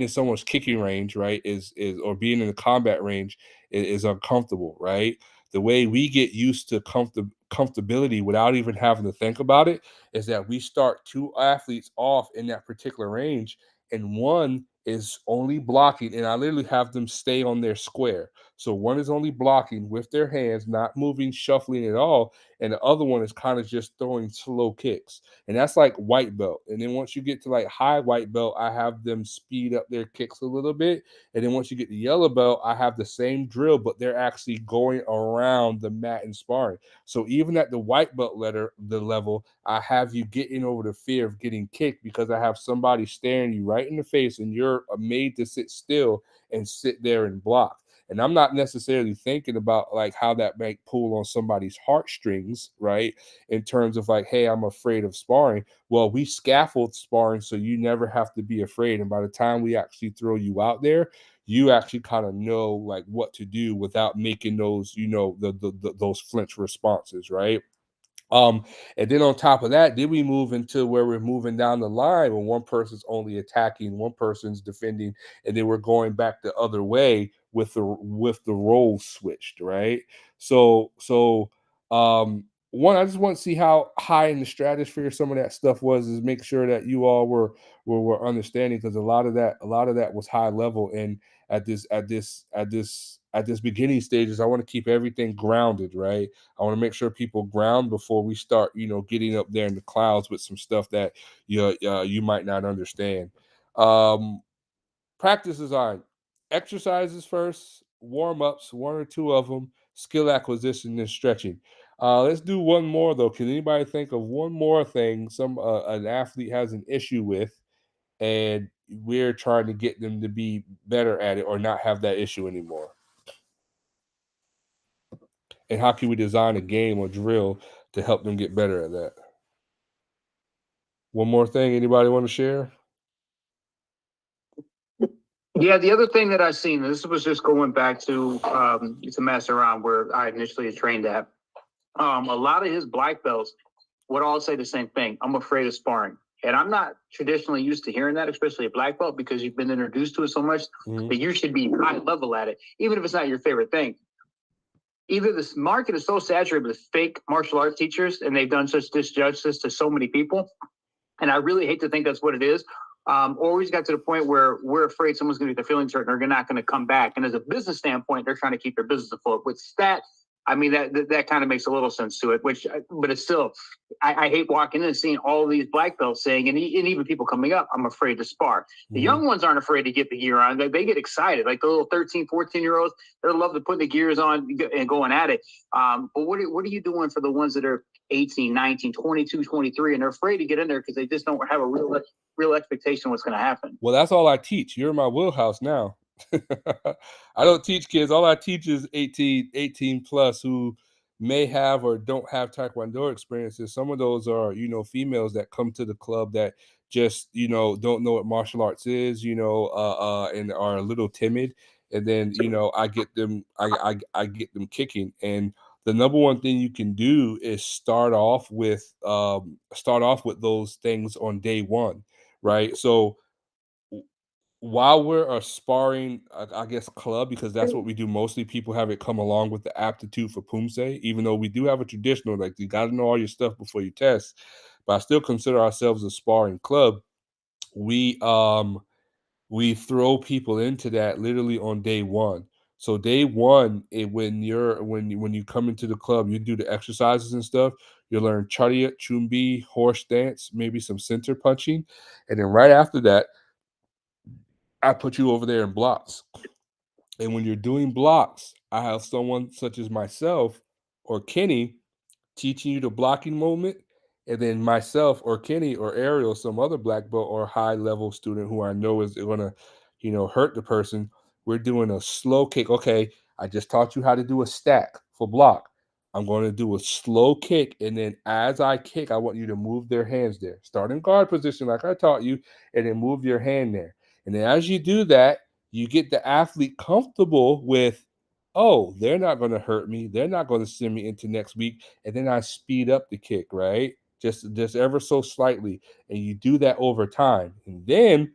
someone's kicking range, right, is or being in a combat range is uncomfortable, right? The way we get used to comfortability without even having to think about it is that we start two athletes off in that particular range, and one is only blocking, and I literally have them stay on their square. So one is only blocking with their hands, not moving, shuffling at all, and the other one is kind of just throwing slow kicks. And that's like white belt. And then once you get to like high white belt, I have them speed up their kicks a little bit. And then once you get to yellow belt, I have the same drill, but they're actually going around the mat and sparring. So even at the white belt level, I have you getting over the fear of getting kicked, because I have somebody staring you right in the face and you're made to sit still and sit there and block. And I'm not necessarily thinking about like how that might pull on somebody's heartstrings, right? In terms of like, hey, I'm afraid of sparring. Well, we scaffold sparring so you never have to be afraid. And by the time we actually throw you out there, you actually kind of know like what to do without making those, those flinch responses, right? And then on top of that, then we move into where we're moving down the line when one person's only attacking, one person's defending, and then we're going back the other way with the role switched, right? So one, I just want to see how high in the stratosphere some of that stuff was, is make sure that you all were understanding, because a lot of that was high level. And at this beginning stages, I want to keep everything grounded, right? I want to make sure people ground before we start, getting up there in the clouds with some stuff that you might not understand. Practice design, exercises first, warm ups, one or two of them, skill acquisition and stretching. Let's do one more though. Can anybody think of one more thing an athlete has an issue with, and we're trying to get them to be better at it or not have that issue anymore? And how can we design a game or drill to help them get better at that? One more thing, anybody want to share? Yeah, the other thing that I've seen, this was just going back to Master Ron, where I initially trained at. A lot of his black belts would all say the same thing: I'm afraid of sparring. And I'm not traditionally used to hearing that, especially a black belt, because you've been introduced to it so much that you should be high level at it, even if it's not your favorite thing. Either this market is so saturated with fake martial arts teachers, and they've done such disjustice to so many people, and I really hate to think that's what it is. Or we got to the point where we're afraid someone's going to get their feelings hurt and they're not going to come back. And as a business standpoint, they're trying to keep their business afloat. With stat, I mean, that kind of makes a little sense to it, but it's still, I hate walking in and seeing all these black belts saying, and even people coming up, I'm afraid to spar. The young ones aren't afraid to get the gear on. They get excited. Like the little 13, 14-year-olds, they love to put the gears on and going at it. But what are you doing for the ones that are 18, 19, 22, 23, and they're afraid to get in there because they just don't have a real expectation of what's going to happen. Well, that's all I teach. You're in my wheelhouse now. I don't teach kids. All I teach is 18 plus who may have or don't have Taekwondo experiences. Some of those are, females that come to the club that just, don't know what martial arts is, and are a little timid. And then, I get them, I get them kicking. And the number one thing you can do is start off with those things on day one, right? So while we're a sparring, I guess, club, because that's what we do mostly, people have it come along with the aptitude for Pumse, even though we do have a traditional, like you got to know all your stuff before you test. But I still consider ourselves a sparring club. We we throw people into that literally on day one. So day one, when you come into the club, you do the exercises and stuff. You learn chariot, chumbi, horse dance, maybe some center punching, and then right after that, I put you over there in blocks. And when you're doing blocks, I have someone such as myself or Kenny teaching you the blocking movement, and then myself or Kenny or Ariel, some other black belt or high level student who I know is going to, hurt the person. We're doing a slow kick. Okay, I just taught you how to do a stack for block. I'm going to do a slow kick, and then as I kick, I want you to move their hands there. Start in guard position like I taught you, and then move your hand there. And then as you do that, you get the athlete comfortable with, oh, they're not going to hurt me. They're not going to send me into next week. And then I speed up the kick, right? Just ever so slightly. And you do that over time. And then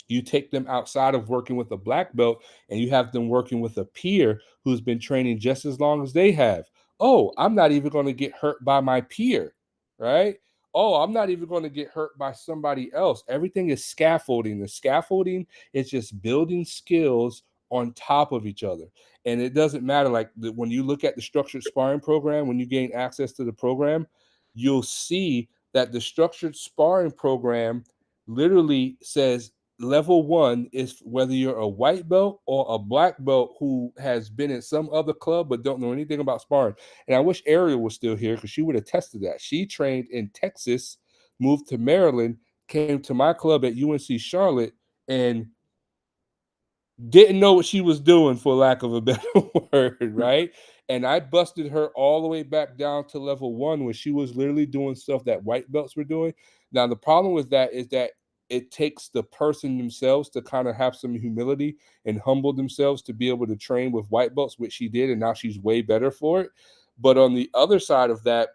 you take them outside of working with a black belt and you have them working with a peer who's been training just as long as they have. Oh, I'm not even going to get hurt by my peer, right? Oh, I'm not even going to get hurt by somebody else. Everything is scaffolding. The scaffolding is just building skills on top of each other. And it doesn't matter. Like when you look at the structured sparring program, when you gain access to the program, you'll see that the structured sparring program literally says level one is whether you're a white belt or a black belt who has been in some other club but don't know anything about sparring. And I wish Ariel was still here because she would have tested that. She trained in Texas, moved to Maryland, came to my club at UNC Charlotte, and didn't know what she was doing, for lack of a better word, right? And I busted her all the way back down to level one when she was literally doing stuff that white belts were doing. Now, the problem with that is that it takes the person themselves to kind of have some humility and humble themselves to be able to train with white belts, which she did, and now she's way better for it. But on the other side of that,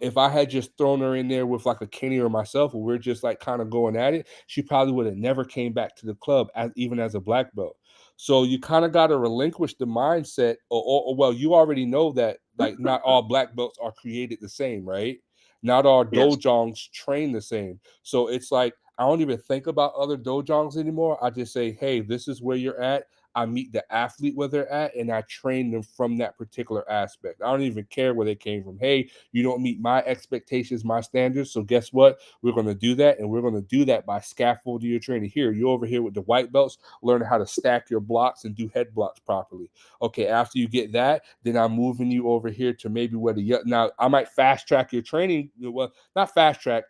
if I had just thrown her in there with like a Kenny or myself, or we're just like kind of going at it, she probably would have never came back to the club even as a black belt. So you kind of got to relinquish the mindset, or well, you already know that like not all black belts are created the same, right? Not all Yes. dojongs train the same. So it's like I don't even think about other dojongs anymore. I just say, hey, this is where you're at. I meet the athlete where they're at, and I train them from that particular aspect. I don't even care where they came from. Hey, you don't meet my expectations, my standards. So guess what? We're going to do that. And we're going to do that by scaffolding your training. Here, you're over here with the white belts, learning how to stack your blocks and do head blocks properly. Okay, after you get that, then I'm moving you over here to maybe where now I might fast track your training. Well, not fast track.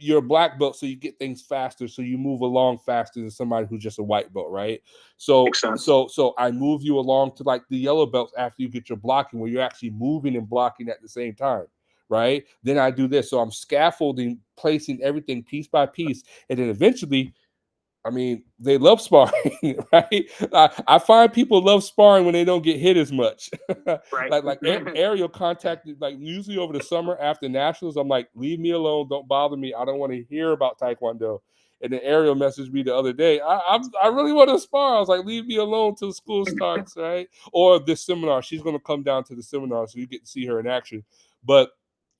You're a black belt, so you get things faster, so you move along faster than somebody who's just a white belt, right? So Makes sense. so I move you along to like the yellow belts after you get your blocking, where you're actually moving and blocking at the same time, right? Then I do this. So I'm scaffolding, placing everything piece by piece. And then eventually, I mean, they love sparring, right? I find people love sparring when they don't get hit as much. Right. like Ariel contacted, like usually over the summer after nationals, I'm like, leave me alone, don't bother me. I don't want to hear about Taekwondo. And then Ariel messaged me the other day. I really want to spar. I was like, leave me alone till school starts, right? Or this seminar. She's going to come down to the seminar so you get to see her in action. But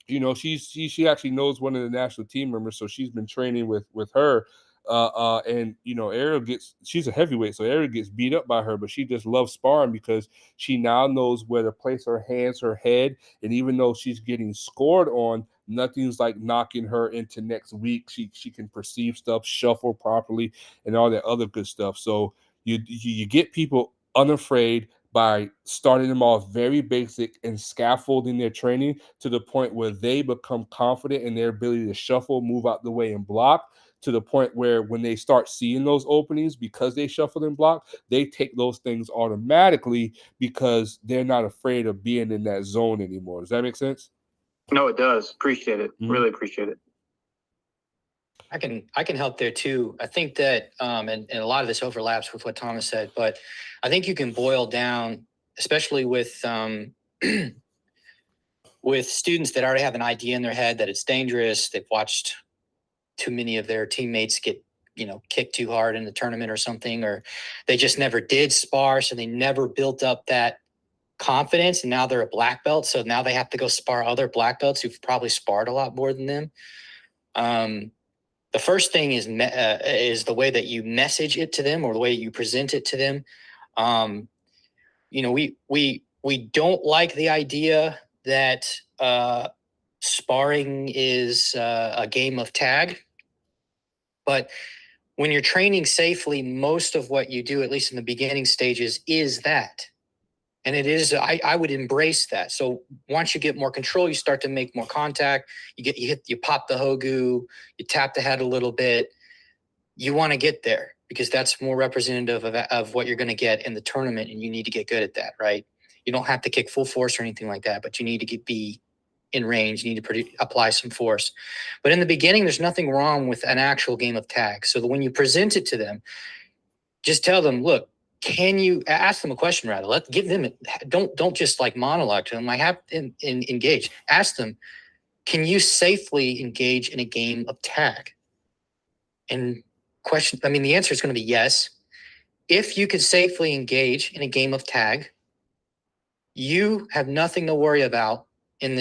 she actually knows one of the national team members, so she's been training with her. And Ariel she's a heavyweight, so Ariel gets beat up by her, but she just loves sparring because she now knows where to place her hands, her head, and even though she's getting scored on, nothing's like knocking her into next week. She can perceive stuff, shuffle properly, and all that other good stuff. So you get people unafraid by starting them off very basic and scaffolding their training to the point where they become confident in their ability to shuffle, move out the way, and block, to the point where when they start seeing those openings because they shuffle and block, they take those things automatically because they're not afraid of being in that zone anymore. Does that make sense? No, it does. Appreciate it. Mhm. Really appreciate it. I can help there too. I think that and a lot of this overlaps with what Thomas said, but I think you can boil down, especially with with students that already have an idea in their head that it's dangerous. They've watched too many of their teammates get, kicked too hard in the tournament or something, or they just never did spar, so they never built up that confidence, and now they're a black belt, so now they have to go spar other black belts who've probably sparred a lot more than them. The first thing is the way that you message it to them or the way you present it to them. We don't like the idea that sparring is a game of tag, but when you're training safely, most of what you do, at least in the beginning stages, is that. And it is, I would embrace that. So once you get more control, you start to make more contact. You pop the hogu, you tap the head a little bit. You want to get there because that's more representative of what you're going to get in the tournament, and you need to get good at that, right? You don't have to kick full force or anything like that, but you need to be in range. You need to apply some force. But in the beginning, there's nothing wrong with an actual game of tag. So that when you present it to them, just tell them, look, can you ask them a question rather? Don't just like monologue to them. Engage. Ask them, can you safely engage in a game of tag? And the answer is going to be yes. If you could safely engage in a game of tag, you have nothing to worry about in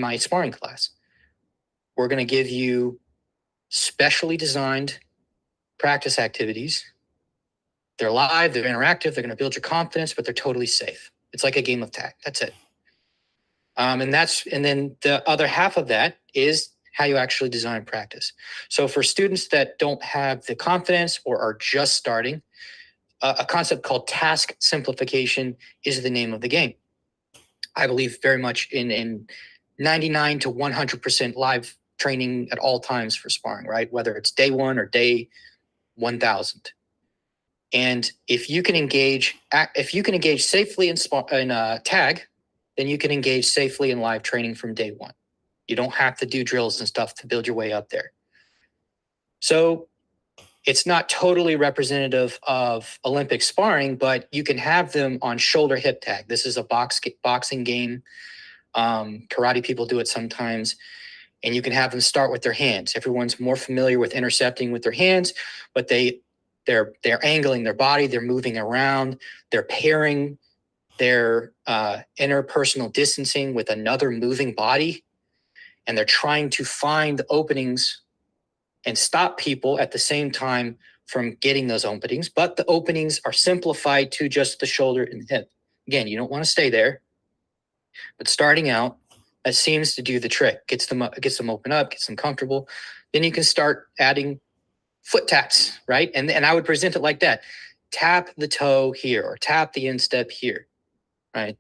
my sparring class. We're going to give you specially designed practice activities. They're live, they're interactive, they're going to build your confidence, but they're totally safe. It's like a game of tag. That's it. And then the other half of that is how you actually design practice. So for students that don't have the confidence or are just starting, a concept called task simplification is the name of the game. I believe very much in 99 to 100% live training at all times for sparring, right? Whether it's day 1 or day 1000. And if you can engage safely in tag, then you can engage safely in live training from day 1. You don't have to do drills and stuff to build your way up there. So it's not totally representative of Olympic sparring, but you can have them on shoulder hip tag. This is a boxing game. Karate people do it sometimes. And you can have them start with their hands. Everyone's more familiar with intercepting with their hands, but they're angling their body, they're moving around, they're pairing their interpersonal distancing with another moving body, and they're trying to find openings and stop people at the same time from getting those openings. But the openings are simplified to just the shoulder and the hip. Again, you don't want to stay there, but starting out, that seems to do the trick. Gets them open up, gets them comfortable. Then you can start adding foot taps, right? And I would present it like that. Tap the toe here or tap the instep here, right?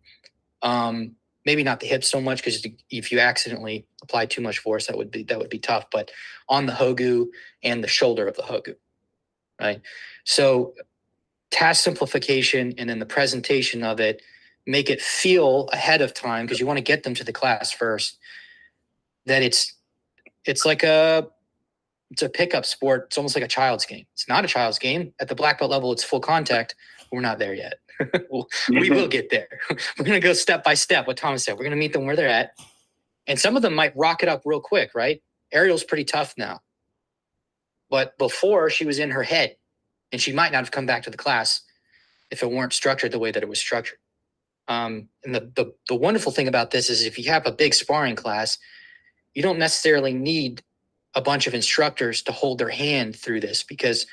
Maybe not the hips so much, because if you accidentally apply too much force, that would be tough. But on the hogu and the shoulder of the hogu, right? So task simplification and then the presentation of it, make it feel ahead of time, because you want to get them to the class first, that it's like it's a pickup sport. It's almost like a child's game. It's not a child's game. At the black belt level, it's full contact. We're not there yet. We will get there. We're going to go step by step. What Thomas said, we're going to meet them where they're at. And some of them might rock it up real quick, right? Ariel's pretty tough now. But before, she was in her head, and she might not have come back to the class if it weren't structured the way that it was structured. And the wonderful thing about this is if you have a big sparring class, you don't necessarily need a bunch of instructors to hold their hand through this, because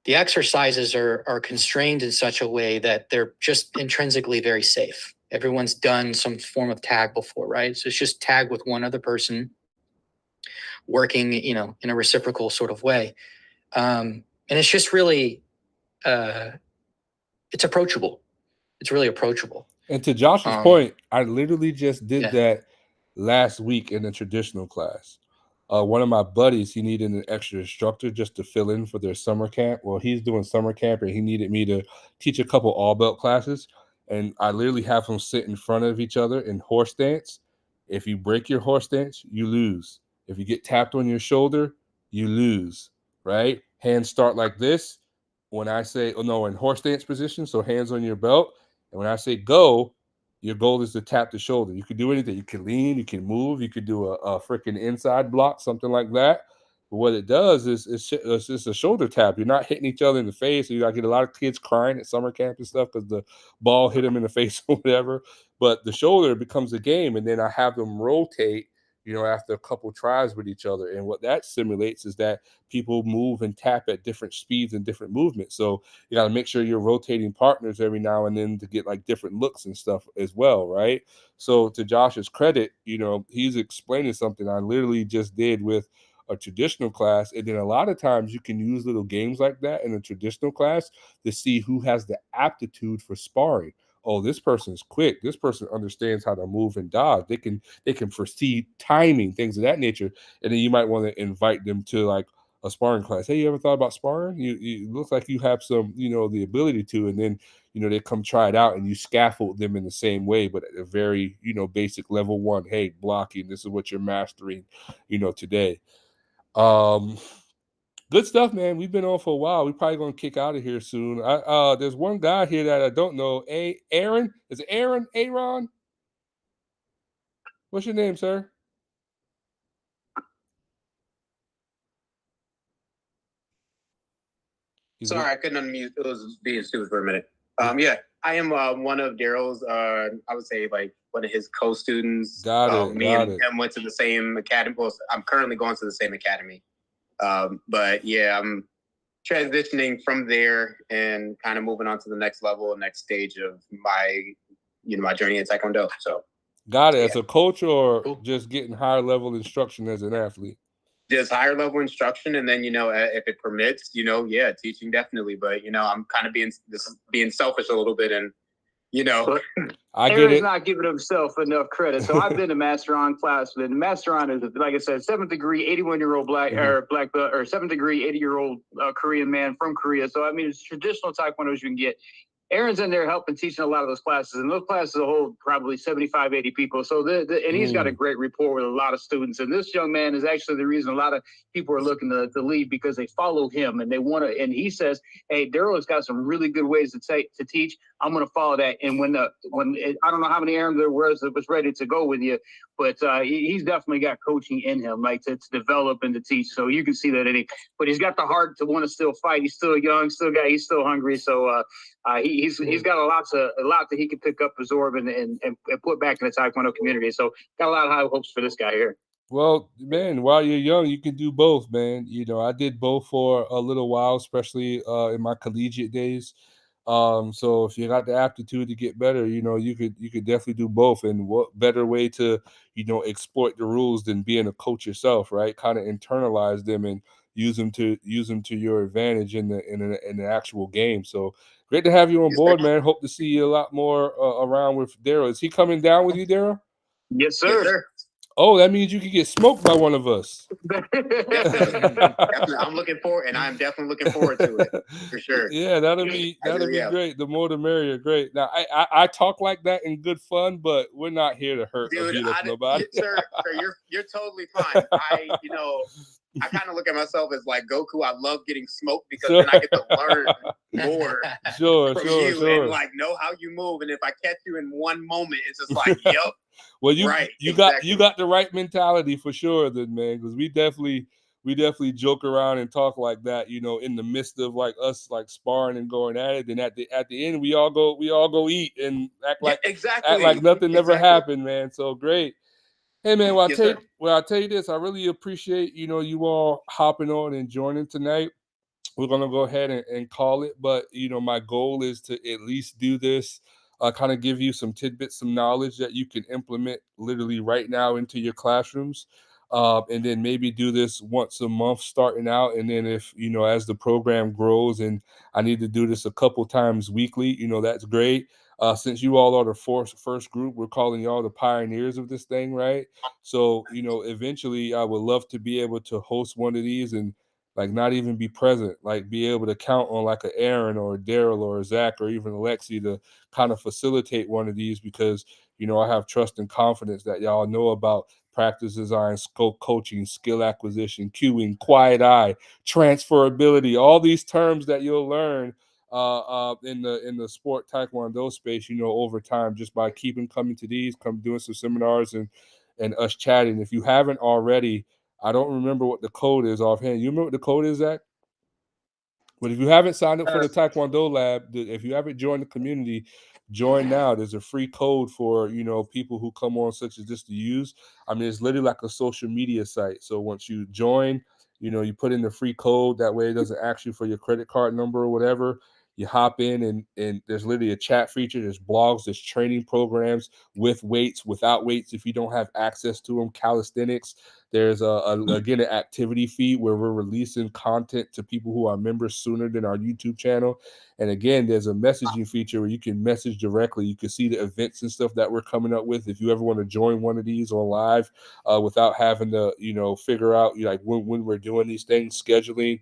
the exercises are constrained in such a way that they're just intrinsically very safe. Everyone's done some form of tag before, right? So it's just tag with one other person working, in a reciprocal sort of way. And it's just really, it's approachable. it's really approachable. And to Josh's point, I literally just did Yeah. that last week in a traditional class. One of my buddies, he needed an extra instructor just to fill in for their summer camp. Well, he's doing summer camp and he needed me to teach a couple all belt classes. And I literally have them sit in front of each other in horse stance. If you break your horse stance, you lose. If you get tapped on your shoulder, you lose, right? Hands start like this. When I say, oh no, in horse stance position, so hands on your belt. And when I say go, your goal is to tap the shoulder. You can do anything. You can lean, you can move, you could do a freaking inside block, something like that. But what it does is it's just a shoulder tap. You're not hitting each other in the face. I get a lot of kids crying at summer camp and stuff because the ball hit them in the face or whatever. But the shoulder becomes a game, and then I have them rotate, after a couple tries with each other. And what that simulates is that people move and tap at different speeds and different movements. So you got to make sure you're rotating partners every now and then to get like different looks and stuff as well, right? So to Josh's credit, he's explaining something I literally just did with a traditional class. And then a lot of times you can use little games like that in a traditional class to see who has the aptitude for sparring. Oh, this person's quick. This person understands how to move and dodge. They can foresee timing, things of that nature. And then you might want to invite them to like a sparring class. Hey, you ever thought about sparring? You look like you have some, the ability to, and then, they come try it out and you scaffold them in the same way, but at a very, basic level one. Hey, blocking, this is what you're mastering, today. Good stuff, man. We've been on for a while. We're probably gonna kick out of here soon. There's one guy here that I don't know. Aaron? Is it Aaron? Aaron? What's your name, sir? Sorry, I couldn't unmute. It was being stupid for a minute. Yeah, I am one of Daryl's. I would say like one of his co-students. Got it. Me and him went to the same academy. Well, I'm currently going to the same academy. But yeah, I'm transitioning from there and kind of moving on to the next level, next stage of my, my journey in Taekwondo. So. Got it. As a coach or just getting higher level instruction as an athlete? Just higher level instruction, and then if it permits, teaching definitely. But I'm kind of being selfish a little bit, and I get Aaron's it. not giving himself enough credit. So I've been to Master On class, but Master On is, like I said, 7th degree, 81-year-old black belt, or 7th degree, 80-year-old Korean man from Korea. So I mean, it's traditional Taekwondo as you can get. Aaron's in there helping teaching a lot of those classes, and those classes hold probably 75, 80 people. So and he's got a great rapport with a lot of students. And this young man is actually the reason a lot of people are looking to leave, because they follow him and they want to. And he says, "Hey, Daryl has got some really good ways to teach. I'm going to follow that." And when I don't know how many Aaron there was that was ready to go with you, but he's definitely got coaching in him, like to develop and to teach. So you can see that but he's got the heart to want to still fight. He's still young, he's still hungry. So he's got a lot that he can pick up, absorb, and put back in the Taekwondo community. So got a lot of high hopes for this guy here. Well, man, while you're young, you can do both, man. I did both for a little while, especially in my collegiate days. So if you got the aptitude to get better, you could definitely do both. And what better way to, exploit the rules than being a coach yourself, right? Kind of internalize them and use them to your advantage in the actual game. So great to have you on board, man. Hope to see you a lot more around with Daryl. Is he coming down with you, Daryl? Yes, sir. Yes, sir. Oh, that means you could get smoked by one of us. Definitely. I'm looking forward, and I'm definitely looking forward to it for sure. Yeah, that'll be great. The more the merrier. Great. Now, I talk like that in good fun, but we're not here to hurt or beat up nobody. Sir, you're totally fine. I kind of look at myself as like Goku. I love getting smoked because then I get to learn more from you and like know how you move. And if I catch you in one moment, it's just like, yep. Well, you got the right mentality for sure, then, man. Because we definitely joke around and talk like that, in the midst of like us like sparring and going at it. And at the end, we all go eat and act like nothing never happened, man. So great. Hey man, I'll tell you this. I really appreciate you all hopping on and joining tonight. We're gonna go ahead and call it, but my goal is to at least do this, kind of give you some tidbits, some knowledge that you can implement literally right now into your classrooms, and then maybe do this once a month starting out, and then if as the program grows and I need to do this a couple times weekly, that's great. Since you all are the first group, we're calling y'all the pioneers of this thing, right? So, you know, eventually I would love to be able to host one of these and like not even be present, like be able to count on like a Aaron or a Daryl or a Zach or even Alexi to kind of facilitate one of these because, you know, I have trust and confidence that y'all know about practice design, scope coaching, skill acquisition, cueing, quiet eye, transferability, all these terms that you'll learn in the sport Taekwondo space, you know, over time, just by keeping coming to these, come doing some seminars and us chatting. If you haven't already, I don't remember what the code is offhand. You remember what the code is, Zach? But if you haven't signed up for the Taekwondo Lab, if you haven't joined the community, join now. There's a free code for, you know, people who come on such as this to use. I mean, it's literally like a social media site. So once you join, you know, you put in the free code. That way it doesn't ask you for your credit card number or whatever. You hop in and there's literally a chat feature. There's blogs, there's training programs with weights, without weights if you don't have access to them, calisthenics. There's again an activity feed where we're releasing content to people who are members sooner than our YouTube channel. And again, there's a messaging feature where you can message directly. You can see the events and stuff that we're coming up with. If you ever want to join one of these on live without having to, you know, figure out like when we're doing these things, scheduling,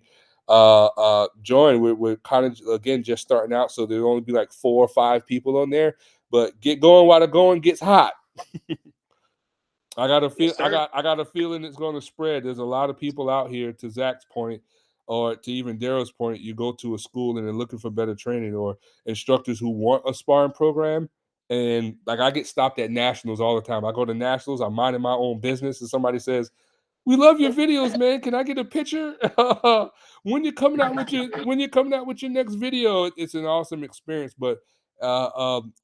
join. We're kind of again just starting out, so there'll only be like 4 or 5 people on there. But get going while the going gets hot. I got a feel. Yes, I got a feeling it's going to spread. There's a lot of people out here. To Zach's point, or to even Daryl's point, you go to a school and they're looking for better training, or instructors who want a sparring program. And like I get stopped at nationals all the time. I go to nationals. I'm minding my own business, and somebody says, "We love your videos, man. Can I get a picture?" When you're coming out with your next video, it's an awesome experience. But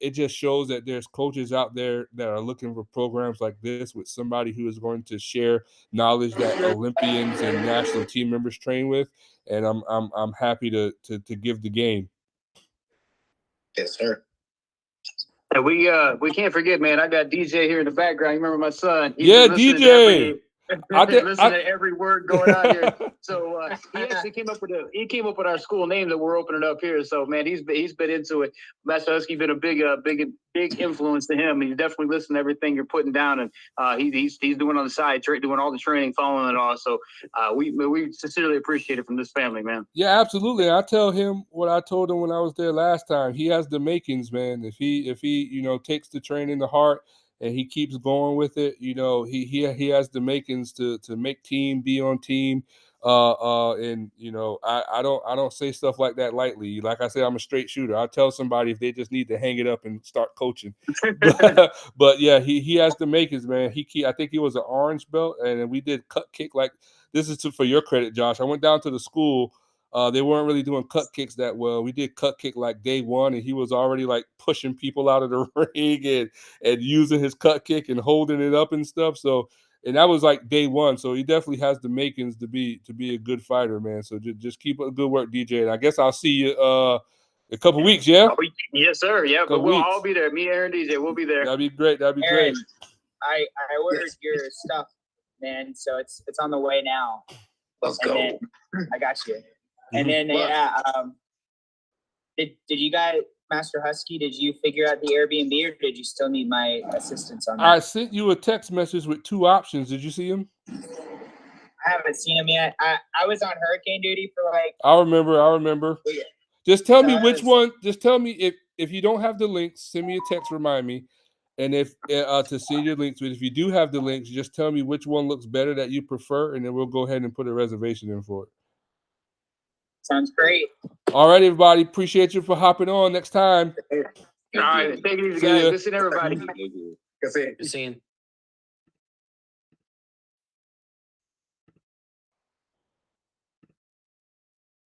it just shows that there's coaches out there that are looking for programs like this with somebody who is going to share knowledge that Olympians and national team members train with. And I'm happy to give the game. Yes, sir. And we can't forget, man. I got DJ here in the background. You remember my son? He's Yeah, been listening DJ. listen to every word going on here. So he actually came up with our school name that we're opening up here. So man, he's been into it. Master Husky been a big influence to him. He definitely listened to everything you're putting down, and he's doing on the side, doing all the training, following it all. So we sincerely appreciate it from this family, man. Yeah, absolutely. I tell him what I told him when I was there last time. He has the makings, man. If he you know takes the training to heart and he keeps going with it, you know, he has the makings to make team, be on team. And you know, I don't say stuff like that lightly. Like I said, I'm a straight shooter. I'll tell somebody if they just need to hang it up and start coaching. But yeah, he has the makings, man. I think he was an orange belt, and we did cut kick. Like this is for your credit, Josh. I went down to the school. They weren't really doing cut kicks that well. We did cut kick like day one, and he was already like pushing people out of the ring and using his cut kick and holding it up and stuff. So, and that was like day one. So he definitely has the makings to be a good fighter, man. So just keep up the good work, DJ. And I guess I'll see you a couple weeks. Yeah. Yes, sir. Yeah, but we'll all be there. Me, Aaron, DJ, we'll be there. That'd be great. That'd be Aaron, great. I ordered your stuff, man. So it's on the way now. Let's and go. Then, I got you. And then did you guys, Master Husky, did you figure out the Airbnb, or did you still need my assistance on that? I sent you a text message with 2 options. Did you see them? I haven't seen them yet. I was on hurricane duty for like. I remember. Yeah. Just tell me which one. Just tell me if you don't have the links, send me a text, remind me. And if to send your links, but if you do have the links, just tell me which one looks better that you prefer, and then we'll go ahead and put a reservation in for it. Sounds great. All right, everybody. Appreciate you for hopping on. Next time. All right. Take it easy, guys. Listen, everybody. Good seeing you. Seeing.